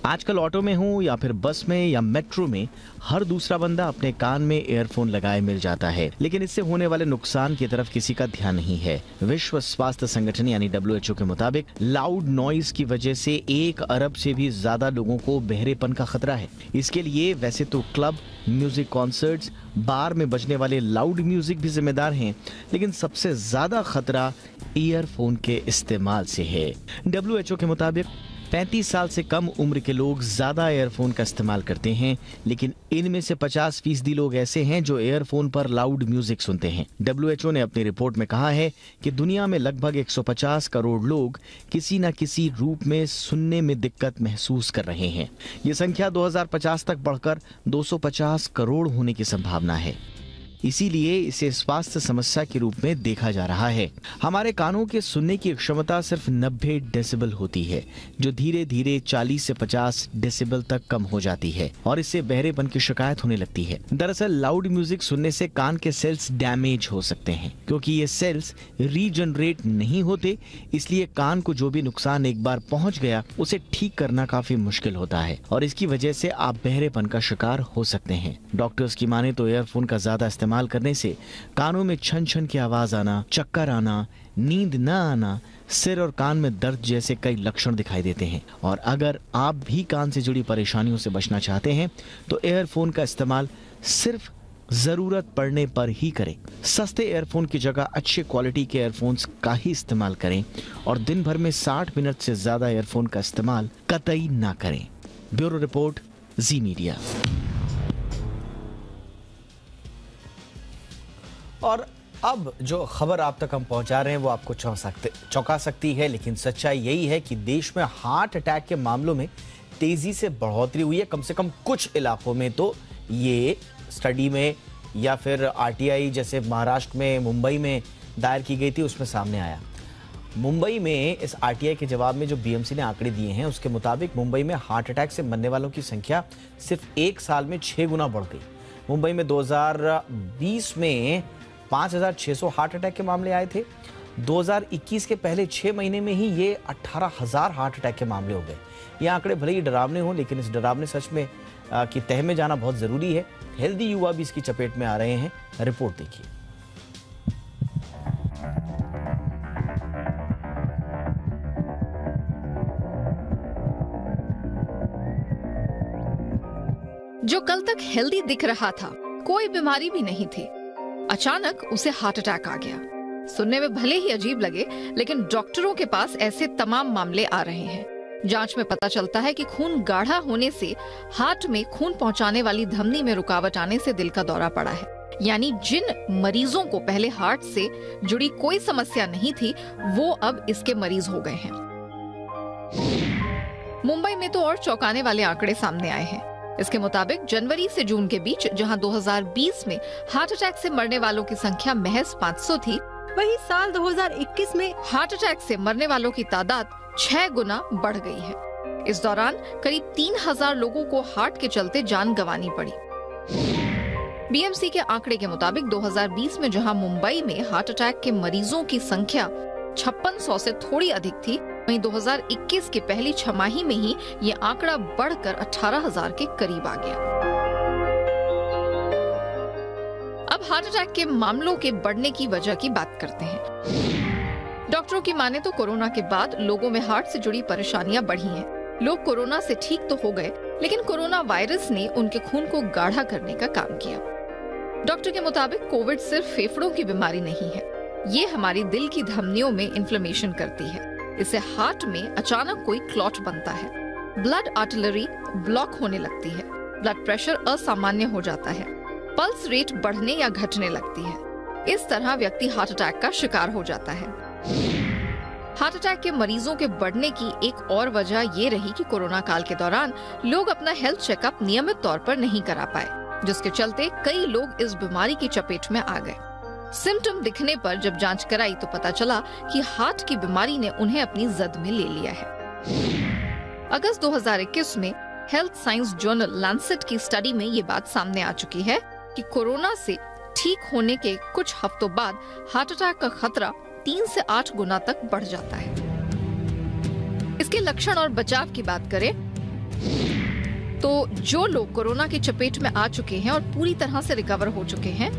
आजकल ऑटो में हो या फिर बस में या मेट्रो में हर दूसरा बंदा अपने कान में ईयरफोन लगाए मिल जाता है, लेकिन इससे होने वाले नुकसान की तरफ किसी का ध्यान नहीं है। विश्व स्वास्थ्य संगठन यानी WHO के मुताबिक लाउड नॉइज की वजह से 1 अरब से भी ज्यादा लोगों को बहरेपन का खतरा है। इसके लिए वैसे तो क्लब, म्यूजिक कॉन्सर्ट्स, बार में बजने वाले लाउड म्यूजिक भी जिम्मेदार हैं, लेकिन सबसे ज्यादा खतरा ईयरफोन के इस्तेमाल से है। WHO के मुताबिक 35 साल से कम उम्र के लोग ज्यादा एयरफोन का इस्तेमाल करते हैं, लेकिन इनमें से 50% लोग ऐसे हैं जो एयरफोन पर लाउड म्यूजिक सुनते हैं। WHO ने अपनी रिपोर्ट में कहा है कि दुनिया में लगभग 150 करोड़ लोग किसी न किसी रूप में सुनने में दिक्कत महसूस कर रहे हैं। ये संख्या 2050 तक बढ़कर 250 करोड़ होने की संभावना है। इसीलिए इसे स्वास्थ्य समस्या के रूप में देखा जा रहा है। हमारे कानों के सुनने की क्षमता सिर्फ 90 डेसिबल होती है, जो धीरे धीरे 40 से 50 डेसिबल तक कम हो जाती है और इससे बहरेपन की शिकायत होने लगती है। दरअसल लाउड म्यूजिक सुनने से कान के सेल्स डैमेज हो सकते हैं, क्योंकि ये सेल्स रीजनरेट नहीं होते। इसलिए कान को जो भी नुकसान एक बार पहुंच गया उसे ठीक करना काफी मुश्किल होता है और इसकी वजह से आप बहरेपन का शिकार हो सकते हैं। डॉक्टर्स की माने तो एयरफोन का ज्यादा इस्तेमाल करने से कानों में छन छन की आवाज आना, चक्कर आना, नींद न आना, सिर और कान में दर्द जैसे कई लक्षण दिखाई देते हैं। और अगर आप भी कान से जुड़ी परेशानियों से बचना चाहते हैं तो एयरफोन का इस्तेमाल सिर्फ जरूरत पड़ने पर ही करें। सस्ते एयरफोन की जगह अच्छे क्वालिटी के एयरफोन्स का ही इस्तेमाल करें और दिन भर में 60 मिनट से ज्यादा एयरफोन का इस्तेमाल कतई ना करें। ब्यूरो रिपोर्ट, जी मीडिया। और अब जो खबर आप तक हम पहुंचा रहे हैं वो आपको चौंका सकती है, लेकिन सच्चाई यही है कि देश में हार्ट अटैक के मामलों में तेजी से बढ़ोतरी हुई है। कम से कम कुछ इलाकों में तो ये स्टडी में या फिर RTI जैसे महाराष्ट्र में, मुंबई में दायर की गई थी उसमें सामने आया। मुंबई में इस RTI के जवाब में जो BMC ने आंकड़े दिए हैं उसके मुताबिक मुंबई में हार्ट अटैक से मरने वालों की संख्या सिर्फ एक साल में 6 गुना बढ़ गई। मुंबई में 2020 में 5,600 हार्ट अटैक के मामले आए थे। 2021 के पहले 6 महीने में ही ये 18,000 हार्ट अटैक के मामले हो गए। ये आंकड़े भले ही डरावने हों, लेकिन इस डरावने सच में की तह में जाना बहुत जरूरी है। हेल्दी युवा भी इसकी चपेट में आ रहे हैं। रिपोर्ट देखिए। जो कल तक हेल्दी दिख रहा था, कोई बीमारी भी नहीं थी, अचानक उसे हार्ट अटैक आ गया। सुनने में भले ही अजीब लगे, लेकिन डॉक्टरों के पास ऐसे तमाम मामले आ रहे हैं। जांच में पता चलता है कि खून गाढ़ा होने से हार्ट में खून पहुंचाने वाली धमनी में रुकावट आने से दिल का दौरा पड़ा है। यानी जिन मरीजों को पहले हार्ट से जुड़ी कोई समस्या नहीं थी, वो अब इसके मरीज हो गए हैं। मुंबई में तो और चौंकाने वाले आंकड़े सामने आए हैं। इसके मुताबिक जनवरी से जून के बीच जहां 2020 में हार्ट अटैक से मरने वालों की संख्या महज 500 थी, वही साल 2021 में हार्ट अटैक से मरने वालों की तादाद 6 गुना बढ़ गई है। इस दौरान करीब 3,000 लोगों को हार्ट के चलते जान गंवानी पड़ी। BMC के आंकड़े के मुताबिक 2020 में जहां मुंबई में हार्ट अटैक के मरीजों की संख्या 5600 से थोड़ी अधिक थी, वहीं 2021 की पहली छमाही में ही ये आंकड़ा बढ़कर 18,000 के करीब आ गया। अब हार्ट अटैक के मामलों के बढ़ने की वजह की बात करते हैं। डॉक्टरों की माने तो कोरोना के बाद लोगों में हार्ट से जुड़ी परेशानियां बढ़ी हैं। लोग कोरोना से ठीक तो हो गए, लेकिन कोरोना वायरस ने उनके खून को गाढ़ा करने का काम किया। डॉक्टर के मुताबिक कोविड सिर्फ फेफड़ों की बीमारी नहीं है, ये हमारी दिल की धमनियों में इन्फ्लेमेशन करती है। इससे हार्ट में अचानक कोई क्लॉट बनता है, ब्लड आर्टरी ब्लॉक होने लगती है, ब्लड प्रेशर असामान्य हो जाता है, पल्स रेट बढ़ने या घटने लगती है। इस तरह व्यक्ति हार्ट अटैक का शिकार हो जाता है। हार्ट अटैक के मरीजों के बढ़ने की एक और वजह ये रही कि कोरोना काल के दौरान लोग अपना हेल्थ चेकअप नियमित तौर पर नहीं करा पाए, जिसके चलते कई लोग इस बीमारी की चपेट में आ गए। सिम्टम दिखने पर जब जांच कराई तो पता चला कि हार्ट की बीमारी ने उन्हें अपनी जद में ले लिया है। अगस्त 2021 में हेल्थ साइंस जर्नल लैंसेट की स्टडी में ये बात सामने आ चुकी है कि कोरोना से ठीक होने के कुछ हफ्तों बाद हार्ट अटैक का खतरा 3 से 8 गुना तक बढ़ जाता है। इसके लक्षण और बचाव की बात करें तो जो लोग कोरोना की चपेट में आ चुके हैं और पूरी तरह से रिकवर हो चुके हैं,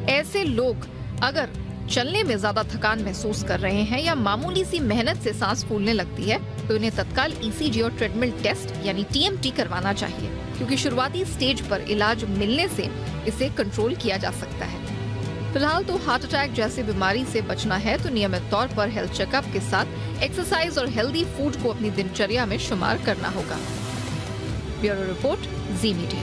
ऐसे लोग अगर चलने में ज्यादा थकान महसूस कर रहे हैं या मामूली सी मेहनत से सांस फूलने लगती है, तो उन्हें तत्काल ECG और ट्रेडमिल टेस्ट यानी TMT करवाना चाहिए, क्योंकि शुरुआती स्टेज पर इलाज मिलने से इसे कंट्रोल किया जा सकता है। फिलहाल तो हार्ट अटैक जैसी बीमारी से बचना है तो नियमित तौर पर हेल्थ चेकअप के साथ एक्सरसाइज और हेल्दी फूड को अपनी दिनचर्या में शुमार करना होगा। ब्यूरो रिपोर्ट, जी मीडिया।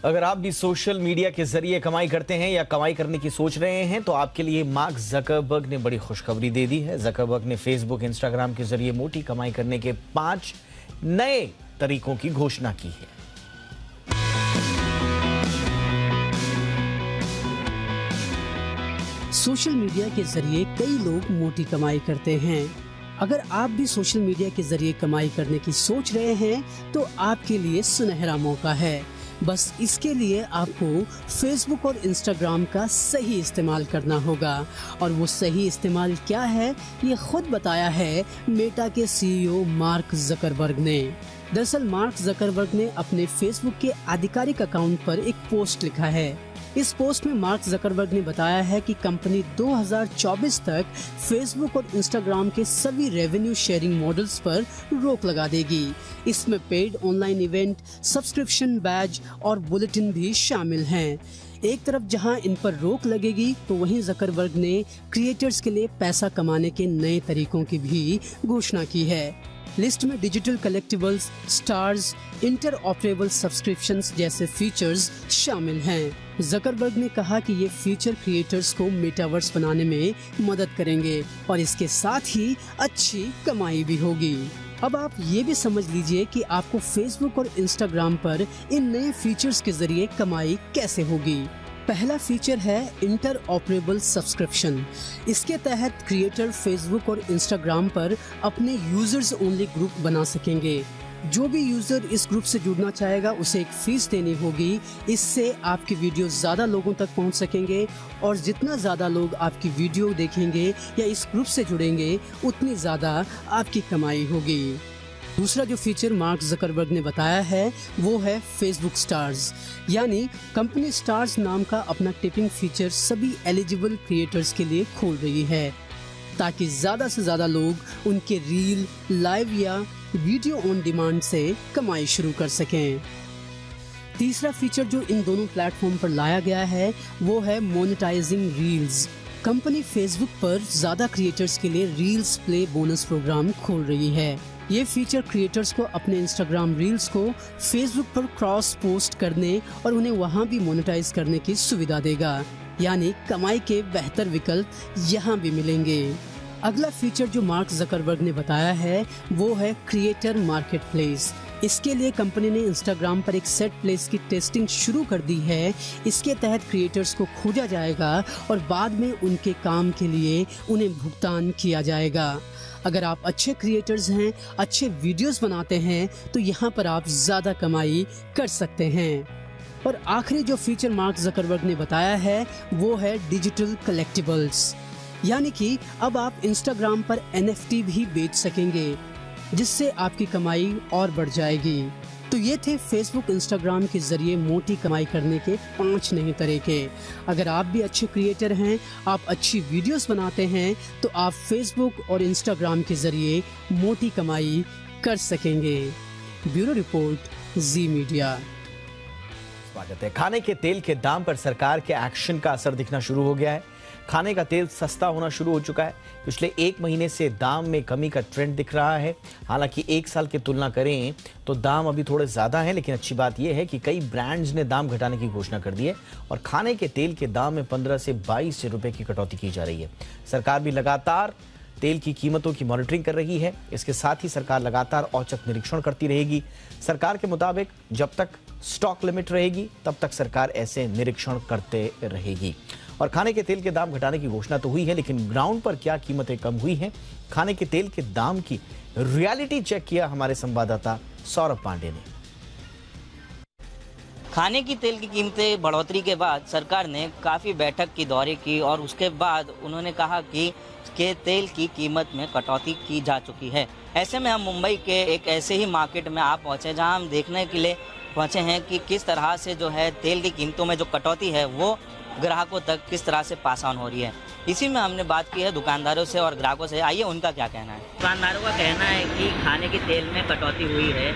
अगर आप भी सोशल मीडिया के जरिए कमाई करते हैं या कमाई करने की सोच रहे हैं तो आपके लिए मार्क ज़करबर्ग ने बड़ी खुशखबरी दे दी है। ज़करबर्ग ने फेसबुक, इंस्टाग्राम के जरिए मोटी कमाई करने के 5 नए तरीकों की घोषणा की है। सोशल मीडिया के जरिए कई लोग मोटी कमाई करते हैं। अगर आप भी सोशल मीडिया के जरिए कमाई करने की सोच रहे हैं तो आपके लिए सुनहरा मौका है। बस इसके लिए आपको फेसबुक और इंस्टाग्राम का सही इस्तेमाल करना होगा, और वो सही इस्तेमाल क्या है ये खुद बताया है मेटा के CEO मार्क ज़करबर्ग ने। दरअसल मार्क ज़करबर्ग ने अपने फेसबुक के आधिकारिक अकाउंट पर एक पोस्ट लिखा है। इस पोस्ट में मार्क ज़करबर्ग ने बताया है कि कंपनी 2024 तक फेसबुक और इंस्टाग्राम के सभी रेवेन्यू शेयरिंग मॉडल्स पर रोक लगा देगी। इसमें paid online event, subscription badge और बुलेटिन भी शामिल हैं। एक तरफ जहां इन पर रोक लगेगी तो वहीं ज़करबर्ग ने क्रिएटर्स के लिए पैसा कमाने के नए तरीकों की भी घोषणा की है। लिस्ट में digital collectibles, stars, interoperable subscriptions जैसे फीचर्स शामिल हैं। ज़करबर्ग ने कहा कि ये फीचर क्रिएटर्स को मेटावर्स बनाने में मदद करेंगे और इसके साथ ही अच्छी कमाई भी होगी। अब आप ये भी समझ लीजिए कि आपको फेसबुक और इंस्टाग्राम पर इन नए फीचर्स के जरिए कमाई कैसे होगी। पहला फीचर है इंटरऑपरेबल सब्सक्रिप्शन। इसके तहत क्रिएटर फेसबुक और इंस्टाग्राम पर अपने यूजर्स ओनली ग्रुप बना सकेंगे। जो भी यूजर इस ग्रुप से जुड़ना चाहेगा उसे एक फीस देनी होगी। इससे आपकी वीडियो ज्यादा लोगों तक पहुंच सकेंगे और जितना ज्यादा लोग आपकी वीडियो देखेंगे या इस ग्रुप से जुड़ेंगे उतनी ज्यादा आपकी कमाई होगी। दूसरा जो फीचर मार्क ज़करबर्ग ने बताया है वो है फेसबुक स्टार्स, यानी कंपनी स्टार्स नाम का अपना टिपिंग फीचर सभी एलिजिबल क्रिएटर्स के लिए खोल रही है ताकि ज्यादा से ज्यादा लोग उनके रील, लाइव या वीडियो ऑन डिमांड से कमाई शुरू कर सकें। तीसरा फीचर जो इन दोनों प्लेटफॉर्म पर लाया गया है वो है मोनेटाइजिंग रील्स। कंपनी फेसबुक पर ज्यादा क्रिएटर्स के लिए रील्स प्ले बोनस प्रोग्राम खोल रही है। ये फीचर क्रिएटर्स को अपने इंस्टाग्राम रील्स को फेसबुक पर क्रॉस पोस्ट करने और उन्हें वहां भी मोनेटाइज करने की सुविधा देगा, यानी कमाई के बेहतर विकल्प यहाँ भी मिलेंगे। अगला फीचर जो मार्क ज़करबर्ग ने बताया है वो है क्रिएटर मार्केट प्लेस। इसके लिए कंपनी ने इंस्टाग्राम पर एक सेट प्लेस की टेस्टिंग शुरू कर दी है। इसके तहत क्रिएटर्स को खोजा जाएगा और बाद में उनके काम के लिए उन्हें भुगतान किया जाएगा। अगर आप अच्छे क्रिएटर्स हैं, अच्छे वीडियोस बनाते हैं तो यहाँ पर आप ज्यादा कमाई कर सकते हैं। और आखिरी जो फीचर मार्क ज़करबर्ग ने बताया है वो है डिजिटल कलेक्टिबल्स, यानी कि अब आप इंस्टाग्राम पर NFT भी बेच सकेंगे जिससे आपकी कमाई और बढ़ जाएगी। तो ये थे फेसबुक, इंस्टाग्राम के जरिए मोटी कमाई करने के 5 नए तरीके। अगर आप भी अच्छे क्रिएटर हैं, आप अच्छी वीडियोस बनाते हैं तो आप फेसबुक और इंस्टाग्राम के जरिए मोटी कमाई कर सकेंगे। ब्यूरो रिपोर्ट, जी मीडिया। स्वागत है। खाने के तेल के दाम पर सरकार के एक्शन का असर दिखना शुरू हो गया है। खाने का तेल सस्ता होना शुरू हो चुका है। पिछले 1 महीने से दाम में कमी का ट्रेंड दिख रहा है। हालांकि 1 साल की तुलना करें तो दाम अभी थोड़े ज्यादा हैं, लेकिन अच्छी बात यह है कि कई ब्रांड्स ने दाम घटाने की घोषणा कर दी है और खाने के तेल के दाम में 15 से 22 रुपए की कटौती की जा रही है। सरकार भी लगातार तेल की कीमतों की मॉनिटरिंग कर रही है। इसके साथ ही सरकार लगातार औचक निरीक्षण करती रहेगी। सरकार के मुताबिक जब तक स्टॉक लिमिट रहेगी तब तक सरकार ऐसे निरीक्षण करते रहेगी। और खाने के तेल के दाम घटाने की घोषणा तो हुई है, लेकिन ग्राउंड पर क्या कीमतें कम हुई हैं, खाने के तेल के दाम की रियलिटी चेक किया हमारे संवाददाता सौरभ पांडे ने। खाने की तेल की कीमतें बढ़ोतरी के बाद सरकार ने काफ़ी बैठक की दौरे की और उसके बाद उन्होंने कहा कि तेल की कीमत में कटौती की जा चुकी है। ऐसे में हम मुंबई के एक ऐसे ही मार्केट में आप पहुंचे जहां हम देखने के लिए पहुंचे हैं कि किस तरह से जो है तेल की कीमतों में जो कटौती है वो ग्राहकों तक किस तरह से पास ऑन हो रही है। इसी में हमने बात की है दुकानदारों से और ग्राहकों से। आइए उनका क्या कहना है। दुकानदारों का कहना है कि खाने के तेल में कटौती हुई है,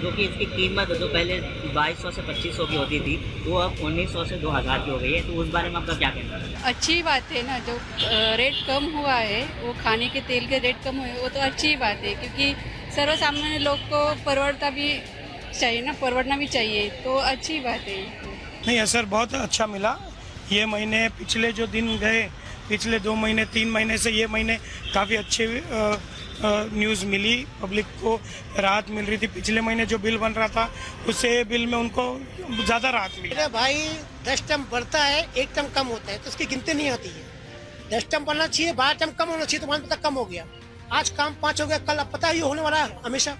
जो कि इसकी कीमत जो पहले 2200 से 2500 की होती थी वो अब 1900 से 2000 की हो गई है। तो उस बारे में आपका क्या कहना है? अच्छी बात है ना, जो रेट कम हुआ है, वो खाने के तेल के रेट कम हुए, वो तो अच्छी बात है, क्योंकि सर्वसामान्य लोग को परवड़ता भी चाहिए ना, परवड़ना भी चाहिए, तो अच्छी बात है। नहीं, असर बहुत अच्छा मिला। ये महीने पिछले जो दिन गए, पिछले 2 महीने 3 महीने से ये महीने काफ़ी अच्छे न्यूज़ मिली, पब्लिक को राहत मिल रही थी। पिछले महीने जो बिल बन रहा था उससे बिल में उनको ज़्यादा राहत मिली। अरे भाई 10 टन बढ़ता है, 1 टन कम होता है, तो उसकी गिनती नहीं आती है। 10 टन बढ़ना चाहिए, 12 टन कम होना चाहिए, तो वहाँ तक कम हो गया। आज काम 5 हो गया, कल अब पता ही होने वाला है, हमेशा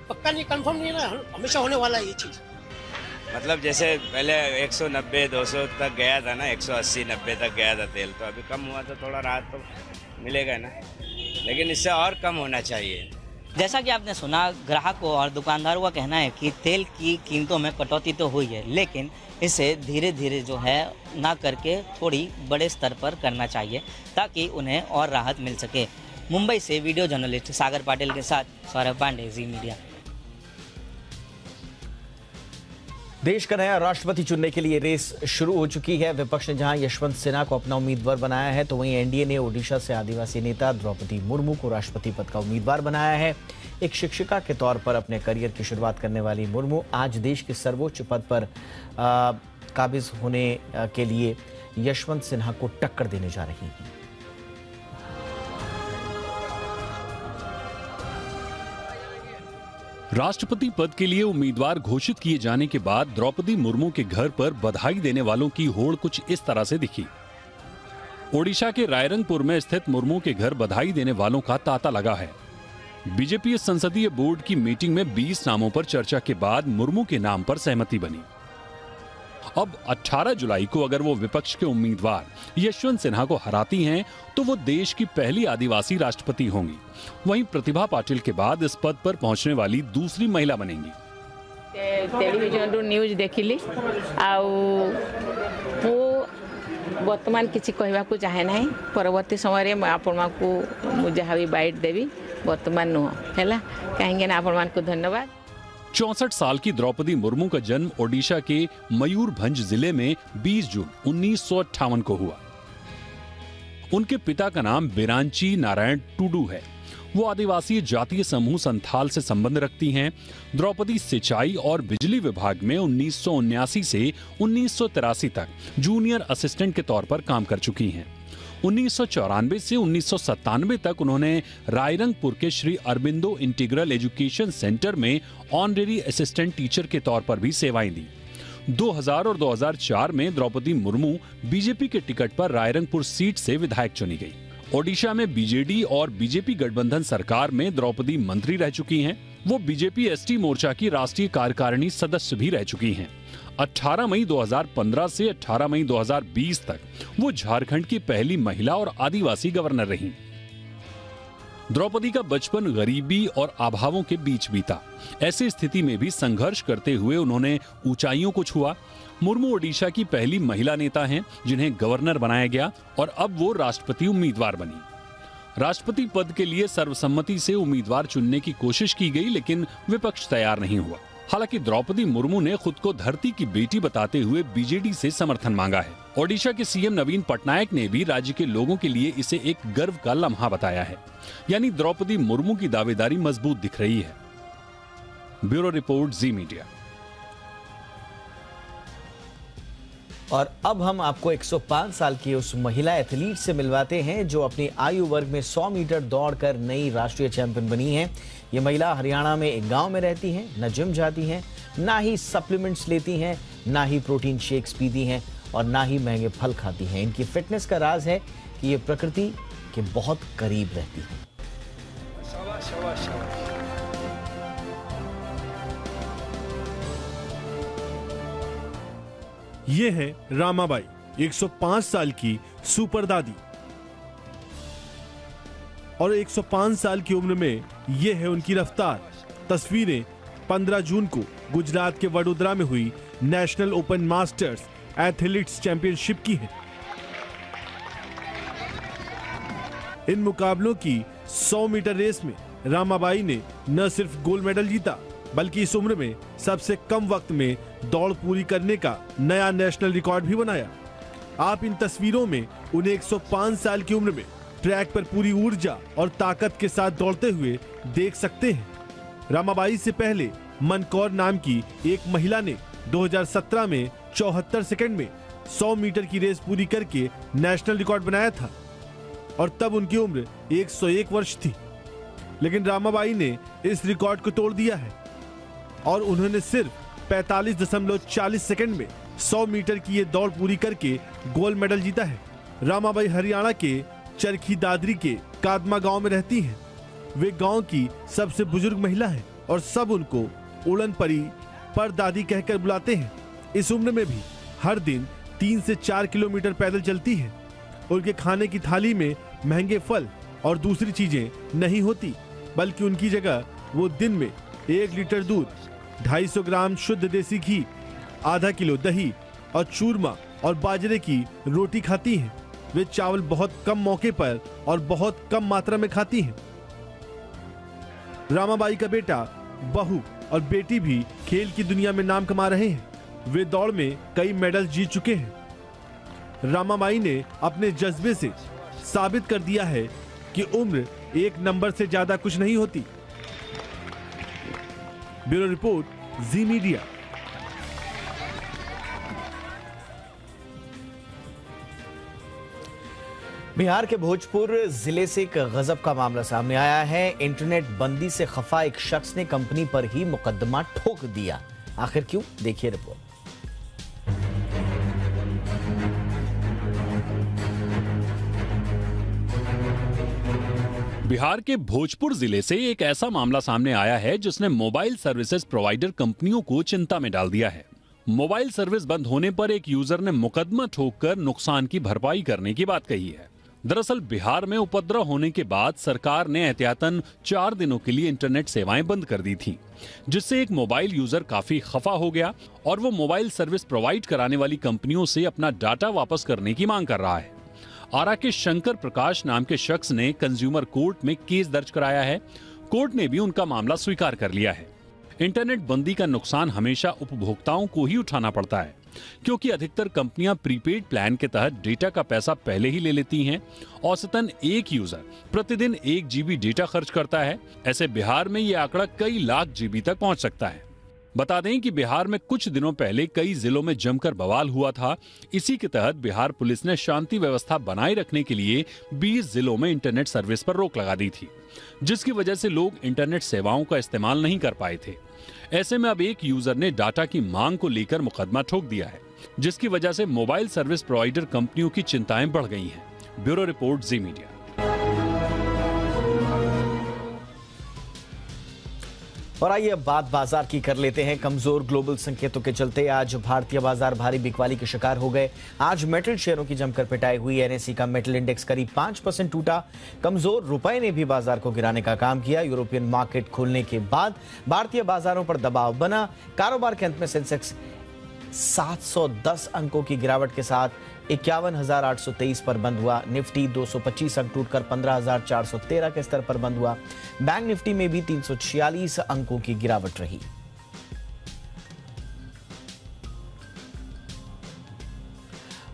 पक्का नहीं, कंफर्म नहीं है, हमेशा होने वाला है ये चीज़। मतलब जैसे पहले 190-200 तक गया था ना, 180-90 तक गया था तेल, तो अभी कम हुआ तो थोड़ा राहत तो मिलेगा ना, लेकिन इससे और कम होना चाहिए। जैसा कि आपने सुना, ग्राहकों और दुकानदारों का कहना है कि तेल की कीमतों में कटौती तो हुई है, लेकिन इसे धीरे धीरे जो है ना करके थोड़ी बड़े स्तर पर करना चाहिए ताकि उन्हें और राहत मिल सके। मुंबई से वीडियो जर्नलिस्ट सागर पाटिल के साथ सौरभ पांडे, जी मीडिया। देश का नया राष्ट्रपति चुनने के लिए रेस शुरू हो चुकी है। विपक्ष ने जहां यशवंत सिन्हा को अपना उम्मीदवार बनाया है, तो वहीं एनडीए ने ओडिशा से आदिवासी नेता द्रौपदी मुर्मू को राष्ट्रपति पद का उम्मीदवार बनाया है। एक शिक्षिका के तौर पर अपने करियर की शुरुआत करने वाली मुर्मू आज देश के सर्वोच्च पद पर काबिज होने के लिए यशवंत सिन्हा को टक्कर देने जा रही हैं। राष्ट्रपति पद के लिए उम्मीदवार घोषित किए जाने के बाद द्रौपदी मुर्मू के घर पर बधाई देने वालों की होड़ कुछ इस तरह से दिखी। ओडिशा के रायरंगपुर में स्थित मुर्मू के घर बधाई देने वालों का तांता लगा है। बीजेपी संसदीय बोर्ड की मीटिंग में 20 नामों पर चर्चा के बाद मुर्मू के नाम पर सहमति बनी। अब 18 जुलाई को अगर वो विपक्ष के उम्मीदवार यशवंत सिन्हा को हराती हैं, तो वो देश की पहली आदिवासी राष्ट्रपति होंगी। वहीं प्रतिभा पाटिल के बाद इस पद पर पहुंचने वाली दूसरी महिला बनेंगी। टेलीविजन न्यूज देखिली वर्तमान किसी कहवाकू चाहे ना, परवर्ती समय में आपण को जहाँ भी बाइट देवी, वर्तमान नुह है कहीं आपण को धन्यवाद। 64 साल की द्रौपदी मुर्मू का जन्म ओडिशा के मयूरभंज जिले में 20 जून 1958 को हुआ। उनके पिता का नाम बिरांची नारायण टुडू है। वो आदिवासी जातीय समूह संथाल से संबंध रखती हैं। द्रौपदी सिंचाई और बिजली विभाग में 1979 से 1983 तक जूनियर असिस्टेंट के तौर पर काम कर चुकी हैं। 1994 से 1997 तक उन्होंने रायरंगपुर के Shri Aurobindo integral education centre में ऑनरेरी असिस्टेंट टीचर के तौर पर भी सेवाएं दी। 2000 और 2004 में द्रौपदी मुर्मू बीजेपी के टिकट पर रायरंगपुर सीट से विधायक चुनी गई। ओडिशा में बीजेडी और बीजेपी गठबंधन सरकार में द्रौपदी मंत्री रह चुकी हैं। वो बीजेपी एसटी मोर्चा की राष्ट्रीय कार्यकारिणी सदस्य भी रह चुकी हैं। 18 मई 2015 से 18 मई 2020 तक वो झारखंड की पहली महिला और आदिवासी गवर्नर रहीं। द्रौपदी का बचपन गरीबी और अभावों के बीच बीता। ऐसी स्थिति में भी संघर्ष करते हुए उन्होंने ऊंचाइयों को छुआ। मुर्मू ओडिशा की पहली महिला नेता हैं जिन्हें गवर्नर बनाया गया और अब वो राष्ट्रपति उम्मीदवार बनी। राष्ट्रपति पद के लिए सर्वसम्मति से उम्मीदवार चुनने की कोशिश की गई, लेकिन विपक्ष तैयार नहीं हुआ। हालांकि द्रौपदी मुर्मू ने खुद को धरती की बेटी बताते हुए बीजेडी से समर्थन मांगा है। ओडिशा के सीएम नवीन पटनायक ने भी राज्य के लोगों के लिए इसे एक गर्व का लम्हा बताया है। यानी द्रौपदी मुर्मू की दावेदारी मजबूत दिख रही है। ब्यूरो रिपोर्ट, जी मीडिया। और अब हम आपको 105 साल की उस महिला एथलीट से मिलवाते हैं जो अपनी आयु वर्ग में 100 मीटर दौड़कर नई राष्ट्रीय चैंपियन बनी है। ये महिला हरियाणा में एक गांव में रहती हैं, न जिम जाती हैं, ना ही सप्लीमेंट्स लेती हैं, ना ही प्रोटीन शेक्स पीती हैं और ना ही महंगे फल खाती हैं। इनकी फिटनेस का राज है कि ये प्रकृति के बहुत करीब रहती है। ये है रामाबाई, 105 साल की सुपर दादी। और 105 साल की उम्र में ये है उनकी रफ्तार। तस्वीरें 15 जून को गुजरात के वडोदरा में हुई national open masters athletes championship की हैं। इन मुकाबलों की 100 मीटर रेस में रामाबाई ने न सिर्फ गोल्ड मेडल जीता बल्कि इस उम्र में सबसे कम वक्त में दौड़ पूरी करने का नया नेशनल रिकॉर्ड भी बनाया। आप इन तस्वीरों में उन्हें 105 साल की उम्र में ट्रैक पर पूरी ऊर्जा और ताकत के साथ दौड़ते हुए देख सकते हैं। रामाबाई से पहले मनकौर नाम की एक महिला ने 2017 में 74 सेकंड में 100 मीटर की रेस पूरी करके नेशनल रिकॉर्ड बनाया था और तब उनकी उम्र 101 वर्ष थी। लेकिन रामाबाई ने इस रिकॉर्ड को तोड़ दिया है और उन्होंने सिर्फ 45.40 सेकंड में 100 मीटर की ये दौड़ पूरी करके गोल्ड मेडल जीता है। रामाबाई हरियाणा के चरखी दादरी के कादमा गांव में रहती हैं। वे गांव की सबसे बुजुर्ग महिला हैं और सब उनको उड़न परी पर दादी कहकर बुलाते हैं। इस उम्र में भी हर दिन 3 से 4 किलोमीटर पैदल चलती है। उनके खाने की थाली में महंगे फल और दूसरी चीजें नहीं होती, बल्कि उनकी जगह वो दिन में 1 लीटर दूध, 250 ग्राम शुद्ध देसी घी, आधा किलो दही और चूरमा और बाजरे की रोटी खाती हैं। वे चावल बहुत कम मौके पर और बहुत कम मात्रा में खाती हैं। रामाबाई का बेटा, बहू और बेटी भी खेल की दुनिया में नाम कमा रहे हैं। वे दौड़ में कई मेडल जीत चुके हैं। रामाबाई ने अपने जज्बे से साबित कर दिया है कि उम्र एक नंबर से ज्यादा कुछ नहीं होती। ब्यूरो रिपोर्ट, जी मीडिया। बिहार के भोजपुर जिले से एक गजब का मामला सामने आया है। इंटरनेट बंदी से खफा एक शख्स ने कंपनी पर ही मुकदमा ठोक दिया। आखिर क्यों? देखिए रिपोर्ट। बिहार के भोजपुर जिले से एक ऐसा मामला सामने आया है जिसने मोबाइल सर्विसेज प्रोवाइडर कंपनियों को चिंता में डाल दिया है। मोबाइल सर्विस बंद होने पर एक यूजर ने मुकदमा ठोककर नुकसान की भरपाई करने की बात कही है। दरअसल बिहार में उपद्रव होने के बाद सरकार ने एहतियातन 4 दिनों के लिए इंटरनेट सेवाएं बंद कर दी थी, जिससे एक मोबाइल यूजर काफी खफा हो गया और वो मोबाइल सर्विस प्रोवाइड कराने वाली कंपनियों से अपना डाटा वापस करने की मांग कर रहा है। आरा के शंकर प्रकाश नाम के शख्स ने कंज्यूमर कोर्ट में केस दर्ज कराया है। कोर्ट ने भी उनका मामला स्वीकार कर लिया है। इंटरनेट बंदी का नुकसान हमेशा उपभोक्ताओं को ही उठाना पड़ता है, क्योंकि अधिकतर कंपनियां प्रीपेड प्लान के तहत डेटा का पैसा पहले ही ले लेती हैं। औसतन एक यूजर प्रतिदिन 1 GB डेटा खर्च करता है। ऐसे बिहार में ये आंकड़ा कई लाख GB तक पहुंच सकता है। बता दें कि बिहार में कुछ दिनों पहले कई जिलों में जमकर बवाल हुआ था। इसी के तहत बिहार पुलिस ने शांति व्यवस्था बनाए रखने के लिए 20 जिलों में इंटरनेट सर्विस पर रोक लगा दी थी, जिसकी वजह से लोग इंटरनेट सेवाओं का इस्तेमाल नहीं कर पाए थे। ऐसे में अब एक यूजर ने डाटा की मांग को लेकर मुकदमा ठोक दिया है, जिसकी वजह से मोबाइल सर्विस प्रोवाइडर कंपनियों की चिंताएं बढ़ गई हैं। ब्यूरो रिपोर्ट, जी मीडिया। और आइए अब बात बाजार की कर लेते हैं। कमजोर ग्लोबल संकेतों के चलते आज भारतीय बाजार भारी बिकवाली के शिकार हो गए। आज मेटल शेयरों की जमकर पिटाई हुई। एनएसई का मेटल इंडेक्स करीब 5% टूटा। कमजोर रुपए ने भी बाजार को गिराने का काम किया। यूरोपियन मार्केट खुलने के बाद भारतीय बाजारों पर दबाव बना। कारोबार के अंत में सेंसेक्स 710 अंकों की गिरावट के साथ 51,823 पर बंद हुआ। निफ्टी 225 अंक टूटकर 15,413 के स्तर पर बंद हुआ। बैंक निफ्टी में भी 346 अंकों की गिरावट रही।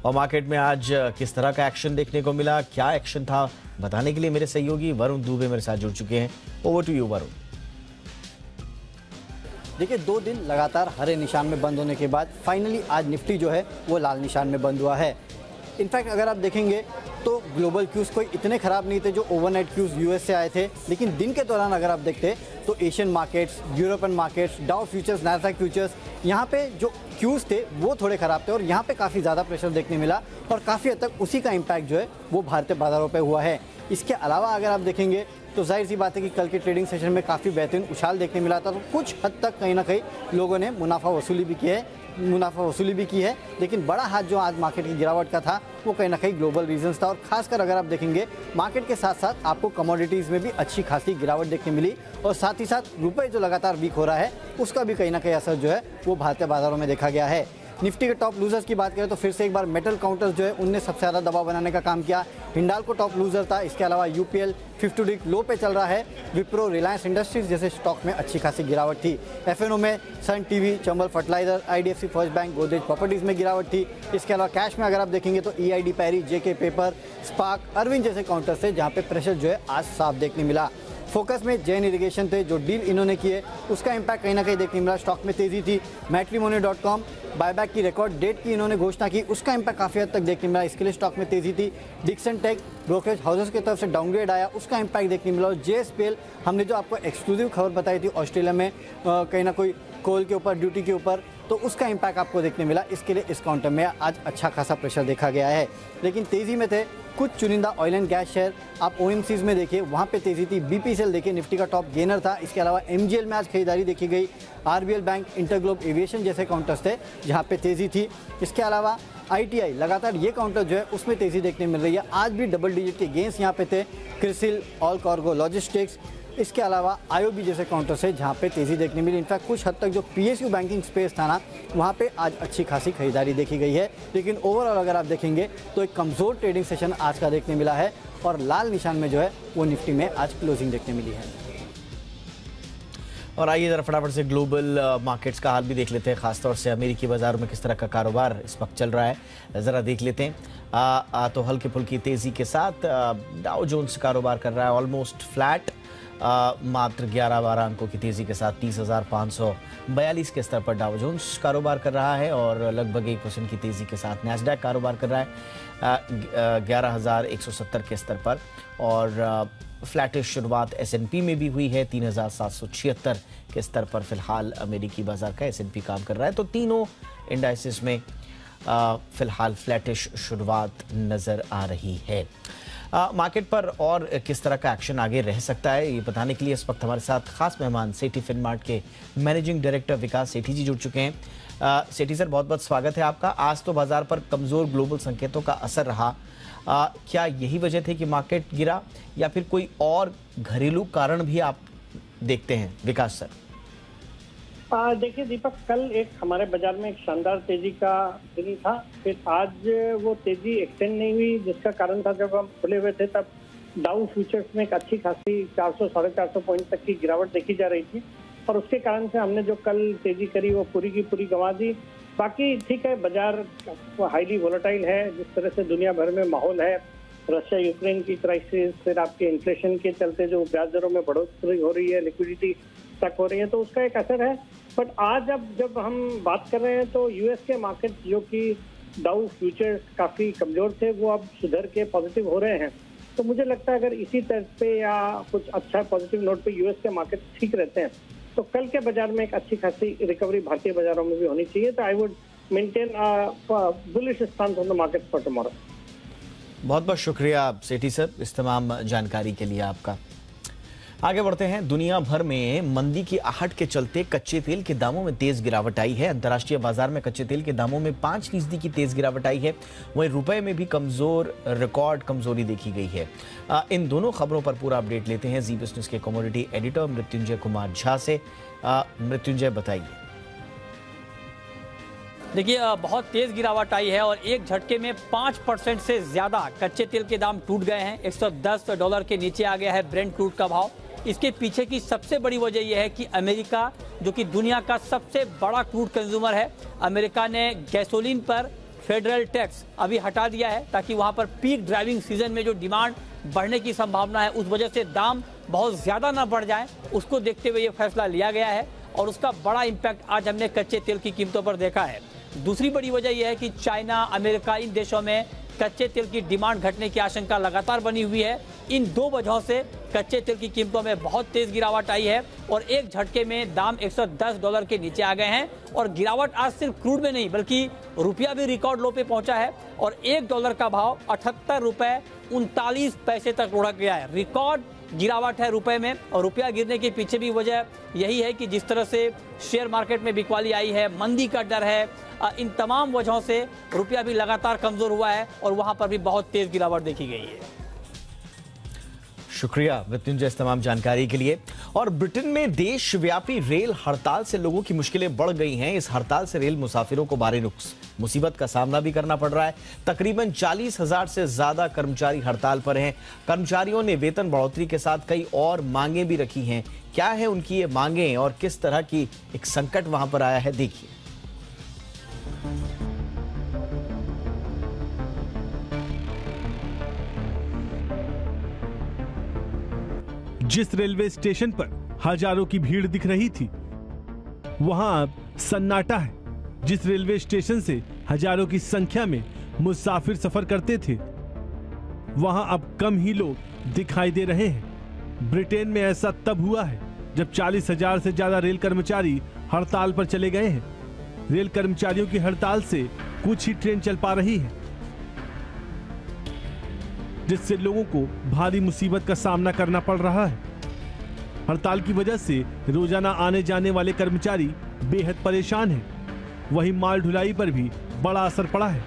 और मार्केट में आज किस तरह का एक्शन देखने को मिला, क्या एक्शन था, बताने के लिए मेरे सहयोगी वरुण दुबे मेरे साथ जुड़ चुके हैं। Over to you Varun. देखिए, 2 दिन लगातार हरे निशान में बंद होने के बाद फाइनली आज निफ्टी जो है वो लाल निशान में बंद हुआ है। इनफैक्ट अगर आप देखेंगे तो ग्लोबल क्यूज़ कोई इतने ख़राब नहीं थे जो ओवरनाइट क्यूज़ यूएस से आए थे, लेकिन दिन के दौरान अगर आप देखते तो Asian markets, European markets, Dow futures, Nasdaq futures, यहाँ पे जो क्यूज़ थे वो थोड़े ख़राब थे और यहाँ पे काफ़ी ज़्यादा प्रेशर देखने मिला और काफ़ी हद तक उसी का इम्पैक्ट जो है वो भारतीय बाजारों पर हुआ है। इसके अलावा अगर आप देखेंगे तो जाहिर सी बात है कि कल के ट्रेडिंग सेशन में काफ़ी बेहतरीन उछाल देखने मिला था। तो कुछ हद तक कहीं ना कहीं लोगों ने मुनाफा वसूली भी की है, लेकिन बड़ा हाथ जो आज मार्केट की गिरावट का था वो कहीं ना कहीं ग्लोबल रीजंस था। और खासकर अगर आप देखेंगे मार्केट के साथ साथ आपको कमोडिटीज़ में भी अच्छी खासी गिरावट देखने मिली और साथ ही साथ रुपये जो लगातार वीक हो रहा है उसका भी कहीं ना कहीं असर जो है वो भारतीय बाजारों में देखा गया है। निफ्टी के टॉप लूजर्स की बात करें तो फिर से एक बार मेटल काउंटर्स जो है उनने सबसे ज़्यादा दबाव बनाने का काम किया। हिंडाल्को टॉप लूजर था, इसके अलावा यूपीएल 50 लो पे चल रहा है। विप्रो, रिलायंस इंडस्ट्रीज जैसे स्टॉक में अच्छी खासी गिरावट थी। एफएनओ में Sun TV, Chambal fertiliser, IDFC First Bank, Godrej Properties में गिरावट थी। इसके अलावा कैश में अगर आप देखेंगे तो ईआईडी पैरी, जेके पेपर, स्पार्क, अरविंद जैसे काउंटर से जहां पे प्रेशर जो है आज साफ देखने मिला। फोकस में जैन इरिगेशन थे, जो डील इन्होंने किए उसका इम्पैक्ट कहीं ना कहीं देखने मिला। स्टॉक में तेजी थी। मैट्रिमोनी.com बायबैक की रिकॉर्ड डेट की इन्होंने घोषणा की, उसका इम्पैक्ट काफ़ी हद तक देखने मिला, इसके लिए स्टॉक में तेजी थी। डिक्सन टेक ब्रोकरेज हाउसेस की तरफ से डाउनग्रेड आया, उसका इम्पैक्ट देखने मिला। और जेएसपीएल, हमने जो आपको एक्सक्लूसिव खबर बताई थी ऑस्ट्रेलिया में कहीं ना कोई कोल के ऊपर, ड्यूटी के ऊपर, तो उसका इम्पैक्ट आपको देखने मिला। इसके लिए इस काउंटर में आज अच्छा खासा प्रेशर देखा गया है। लेकिन तेजी में थे कुछ चुनिंदा ऑयल एंड गैस शेयर। आप ओएमसीज में देखिए, वहाँ पे तेजी थी। बीपीसीएल देखिए निफ्टी का टॉप गेनर था। इसके अलावा एमजीएल में आज खरीदारी देखी गई। आरबीएल बैंक, इंटरग्लोब एविएशन जैसे काउंटर्स थे जहाँ पे तेजी थी। इसके अलावा आईटीआई, लगातार ये काउंटर जो है उसमें तेजी देखने मिल रही है। आज भी डबल डिजिट के गेंस यहाँ पे थे। क्रिसिल, ऑल कार्गो लॉजिस्टिक्स, इसके अलावा आईओबी जैसे काउंटर से जहाँ पे तेजी देखने मिली। इनफैक्ट कुछ हद तक जो पीएसयू बैंकिंग स्पेस था ना, वहाँ पे आज अच्छी खासी खरीदारी देखी गई है। लेकिन ओवरऑल अगर आप देखेंगे तो एक कमज़ोर ट्रेडिंग सेशन आज का देखने मिला है और लाल निशान में जो है वो निफ्टी में आज क्लोजिंग देखने मिली है। और आइए जरा फटाफट से ग्लोबल मार्केट्स का हाल भी देख लेते हैं, खासतौर से अमेरिकी बाजारों में किस तरह का कारोबार इस वक्त चल रहा है, ज़रा देख लेते हैं। तो हल्की फुल्की तेज़ी के साथ डाउ जोन्स कारोबार कर रहा है ऑलमोस्ट फ्लैट, मात्र 11-12 अंकों की तेज़ी के साथ 30,542 के स्तर पर डाउ जोन्स कारोबार कर रहा है और लगभग 1% की तेज़ी के साथ नैस्डैक कारोबार कर रहा है 11,170 के स्तर पर। और फ्लैटिश शुरुआत एसएनपी में भी हुई है 3,776 के स्तर पर फिलहाल अमेरिकी बाजार का एसएनपी काम कर रहा है। तो तीनों इंडाइसेस में फिलहाल फ्लैटिश शुरुआत नज़र आ रही है। मार्केट पर और किस तरह का एक्शन आगे रह सकता है, ये बताने के लिए इस वक्त हमारे साथ खास मेहमान सेठी फिनमार्ट के मैनेजिंग डायरेक्टर विकास सेठी जी जुड़ चुके हैं। सेठी सर, बहुत बहुत स्वागत है आपका। आज तो बाजार पर कमज़ोर ग्लोबल संकेतों का असर रहा, क्या यही वजह थी कि मार्केट गिरा या फिर कोई और घरेलू कारण भी आप देखते हैं विकास सर? देखिए दीपक, कल एक हमारे बाजार में एक शानदार तेजी का दिन था, फिर आज वो तेजी एक्सटेंड नहीं हुई, जिसका कारण था जब हम खुले हुए थे तब डाउ फ्यूचर्स में एक अच्छी खासी 400-450 पॉइंट तक की गिरावट देखी जा रही थी और उसके कारण से हमने जो कल तेजी करी वो पूरी की पूरी गंवा दी। बाकी ठीक है, बाजार हाईली वोलेटाइल है, जिस तरह से दुनिया भर में माहौल है, रशिया यूक्रेन की क्राइसिस, फिर आपके इन्फ्लेशन के चलते जो ब्याज दरों में बढ़ोतरी हो रही है, लिक्विडिटी तक हो रही है, तो उसका एक असर है। बट आज अब जब हम बात कर रहे हैं तो यूएस के मार्केट जो कि डाउ फ्यूचर्स काफी कमजोर थे वो अब सुधर के पॉजिटिव हो रहे हैं। तो मुझे लगता है अगर इसी तरह पे या कुछ अच्छा पॉजिटिव नोट पे यूएस के मार्केट ठीक रहते हैं तो कल के बाजार में एक अच्छी खासी रिकवरी भारतीय बाजारों में भी होनी चाहिए। तो I would maintain bullish stance on the market for tomorrow. बहुत बहुत शुक्रिया सेठी सर इस तमाम जानकारी के लिए आपका। आगे बढ़ते हैं। दुनिया भर में मंदी की आहट के चलते कच्चे तेल के दामों में तेज गिरावट आई है। अंतर्राष्ट्रीय बाजार में कच्चे तेल के दामों में 5% की तेज गिरावट आई है। वहीं रुपए में भी रिकॉर्ड कमजोरी देखी गई है। इन दोनों खबरों पर पूरा अपडेट लेते हैं जी बिजनेस के कमोडिटी एडिटर मृत्युंजय कुमार झा से। मृत्युंजय, बताइए। देखिए, बहुत तेज गिरावट आई है और एक झटके में 5% से ज्यादा कच्चे तेल के दाम टूट गए हैं। $110 के नीचे आ गया है ब्रेंट क्रूड का भाव। इसके पीछे की सबसे बड़ी वजह यह है कि अमेरिका, जो कि दुनिया का सबसे बड़ा क्रूड कंज्यूमर है, अमेरिका ने गैसोलीन पर फेडरल टैक्स अभी हटा दिया है ताकि वहां पर पीक ड्राइविंग सीजन में जो डिमांड बढ़ने की संभावना है उस वजह से दाम बहुत ज्यादा ना बढ़ जाए, उसको देखते हुए ये फैसला लिया गया है और उसका बड़ा इम्पैक्ट आज हमने कच्चे तेल की कीमतों पर देखा है। दूसरी बड़ी वजह यह है कि चाइना, अमेरिका, इन देशों में कच्चे तेल की डिमांड घटने की आशंका लगातार बनी हुई है। इन दो वजहों से कच्चे तेल की कीमतों में बहुत तेज गिरावट आई है और एक झटके में दाम $110 के नीचे आ गए हैं। और गिरावट आज सिर्फ क्रूड में नहीं बल्कि रुपया भी रिकॉर्ड लो पे पहुंचा है और $1 का भाव $78.39 तक लुढ़क गया है। रिकॉर्ड गिरावट है रुपए में और रुपया गिरने के पीछे भी वजह यही है कि जिस तरह से शेयर मार्केट में बिकवाली आई है, मंदी का डर है, इन तमाम वजहों से रुपया भी लगातार कमजोर हुआ है और वहां पर भी बहुत तेज गिरावट देखी गई है। शुक्रिया मृत्युंजय इस तमाम जानकारी के लिए। और ब्रिटेन में देशव्यापी रेल हड़ताल से लोगों की मुश्किलें बढ़ गई हैं। इस हड़ताल से रेल मुसाफिरों को भारी मुसीबत का सामना भी करना पड़ रहा है। तकरीबन 40,000 से ज्यादा कर्मचारी हड़ताल पर हैं। कर्मचारियों ने वेतन बढ़ोतरी के साथ कई और मांगे भी रखी हैं। क्या है उनकी ये मांगे और किस तरह की एक संकट वहां पर आया है, देखिए। जिस रेलवे स्टेशन पर हजारों की भीड़ दिख रही थी, वहां अब सन्नाटा है। जिस रेलवे स्टेशन से हजारों की संख्या में मुसाफिर सफर करते थे, वहां अब कम ही लोग दिखाई दे रहे हैं। ब्रिटेन में ऐसा तब हुआ है जब 40,000 से ज्यादा रेल कर्मचारी हड़ताल पर चले गए हैं। रेल कर्मचारियों की हड़ताल से कुछ ही ट्रेन चल पा रही है, जिससे लोगों को भारी मुसीबत का सामना करना पड़ रहा है। हड़ताल की वजह से रोजाना आने जाने वाले कर्मचारी बेहद परेशान हैं। वहीं माल ढुलाई पर भी बड़ा असर पड़ा है।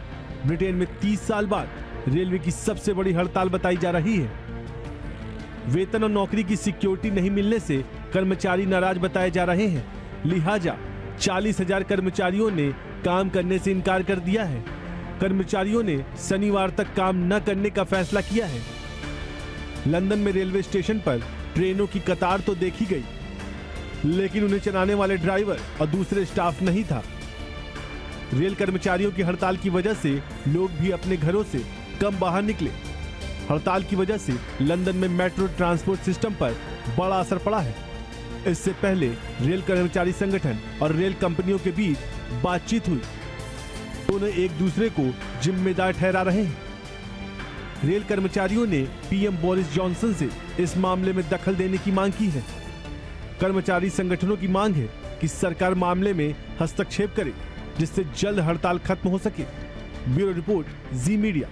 ब्रिटेन में 30 साल बाद रेलवे की सबसे बड़ी हड़ताल बताई जा रही है। वेतन और नौकरी की सिक्योरिटी नहीं मिलने से कर्मचारी नाराज बताए जा रहे हैं। लिहाजा 40,000 कर्मचारियों ने काम करने से इनकार कर दिया है। कर्मचारियों ने शनिवार तक काम न करने का फैसला किया है। लंदन में रेलवे स्टेशन पर ट्रेनों की कतार तो देखी गई, लेकिन उन्हें चलाने वाले ड्राइवर और दूसरे स्टाफ नहीं था। रेल कर्मचारियों की हड़ताल की वजह से लोग भी अपने घरों से कम बाहर निकले। हड़ताल की वजह से लंदन में मेट्रो ट्रांसपोर्ट सिस्टम पर बड़ा असर पड़ा है। इससे पहले रेल कर्मचारी संगठन और रेल कंपनियों के बीच बातचीत हुई। दोनों एक दूसरे को जिम्मेदार ठहरा रहे हैं। रेल कर्मचारियों ने पीएम बोरिस जॉनसन से इस मामले में दखल देने की मांग की है। कर्मचारी संगठनों की मांग है कि सरकार मामले में हस्तक्षेप करे, जिससे जल्द हड़ताल खत्म हो सके। ब्यूरो रिपोर्ट, जी मीडिया।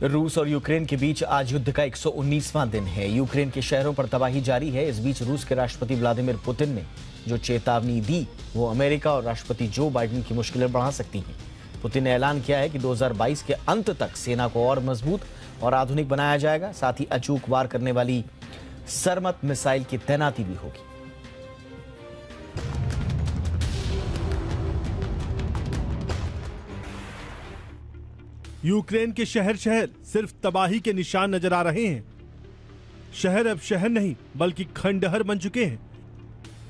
रूस और यूक्रेन के बीच आज युद्ध का 119वां दिन है। यूक्रेन के शहरों पर तबाही जारी है। इस बीच रूस के राष्ट्रपति व्लादिमीर पुतिन ने जो चेतावनी दी, वो अमेरिका और राष्ट्रपति जो बाइडेन की मुश्किलें बढ़ा सकती हैं। पुतिन ने ऐलान किया है कि 2022 के अंत तक सेना को और मजबूत और आधुनिक बनाया जाएगा। साथ ही अचूक वार करने वाली सरमत मिसाइल की तैनाती भी होगी। यूक्रेन के शहर सिर्फ तबाही के निशान नजर आ रहे हैं। शहर अब शहर नहीं बल्कि खंडहर बन चुके हैं।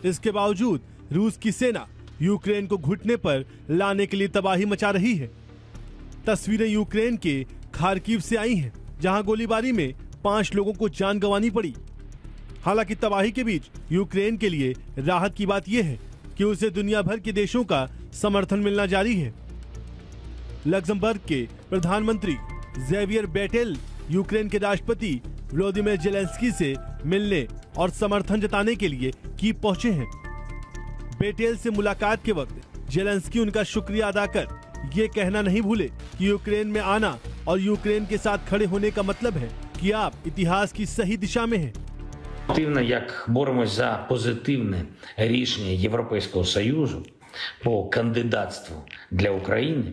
इसके बावजूद रूस की सेना यूक्रेन को घुटने पर लाने के लिए तबाही मचा रही है। तस्वीरें यूक्रेन के खार्किव से आई हैं, जहां गोलीबारी में 5 लोगों को जान गंवानी पड़ी। हालांकि तबाही के बीच यूक्रेन के लिए राहत की बात यह है कि उसे दुनिया भर के देशों का समर्थन मिलना जारी है। लक्समबर्ग के प्रधानमंत्री ज़ेवियर बेटेल यूक्रेन के राष्ट्रपति व्लादिमीर ज़ेलेंस्की से मिलने और समर्थन जताने के लिए कीव पहुंचे हैं। बेटेल से मुलाकात के वक्त ज़ेलेंस्की उनका शुक्रिया अदा कर ये कहना नहीं भूले कि यूक्रेन में आना और यूक्रेन के साथ खड़े होने का मतलब है कि आप इतिहास की सही दिशा में हैं। Як боремось за позитивне рішення Європейського Союзу по кандидатству для України,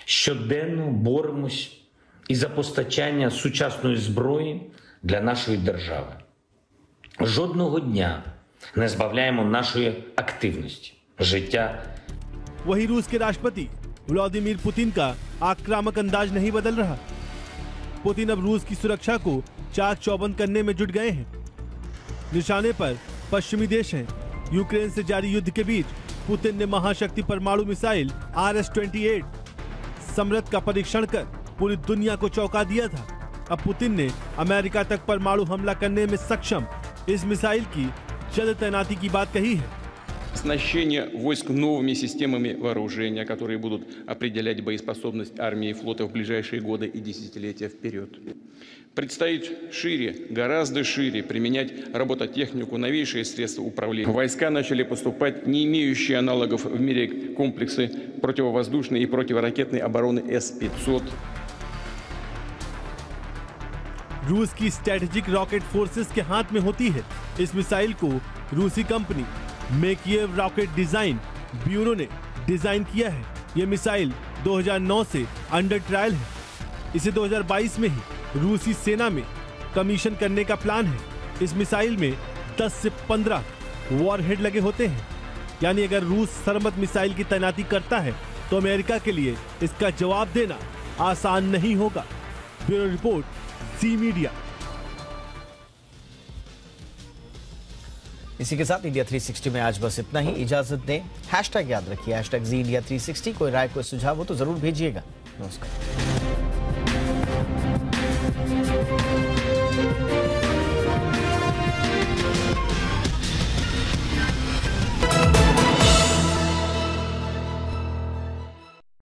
щоденно боремось і за постачання сучасної зброї для нашої держави. Жодного дня не збавляємо нашої активності, життя. वहीं रूस के राष्ट्रपति व्लादिमीर पुतिन का आक्रामक अंदाज नहीं बदल रहा। पुतिन अब रूस की सुरक्षा को चाक चौबंद करने में जुट गए हैं। निशाने पर पश्चिमी देश हैं। यूक्रेन से जारी युद्ध के बीच पुतिन ने महाशक्ति परमाणु मिसाइल RS-28 समृद्ध का परीक्षण कर पूरी दुनिया को चौंका दिया था। अब पुतिन ने अमेरिका तक परमाणु हमला करने में सक्षम इस मिसाइल की जल्द तैनाती की बात कही है। Оснащение войск новыми системами вооружения, которые будут определять боеспособность армии и флота в ближайшие годы и десятилетия вперед. Предстоит шире, гораздо шире применять робототехнику, новейшие средства управления. Войска начали поступать не имеющие аналогов в мире комплексы противовоздушной и противоракетной обороны С-500. रूस की स्ट्रेटेजिक रॉकेट फोर्सेस के हाथ में होती है। इस मिसाइल को रूसी कंपनी मेकिएव रॉकेट डिजाइन ब्यूरो ने डिजाइन किया है। यह मिसाइल 2009 से अंडर ट्रायल है। इसे 2022 में ही रूसी सेना में कमीशन करने का प्लान है। इस मिसाइल में 10 से 15 वॉरहेड लगे होते हैं, यानी अगर रूस सरमत मिसाइल की तैनाती करता है तो अमेरिका के लिए इसका जवाब देना आसान नहीं होगा। ब्यूरो रिपोर्ट, ज़ी मीडिया। इसी के साथ इंडिया 360 में आज बस इतना ही। इजाजत दें। हैशटैग याद रखिए, हैशटैग ज़ी इंडिया 360। कोई राय, कोई सुझाव हो तो जरूर भेजिएगा। नमस्कार।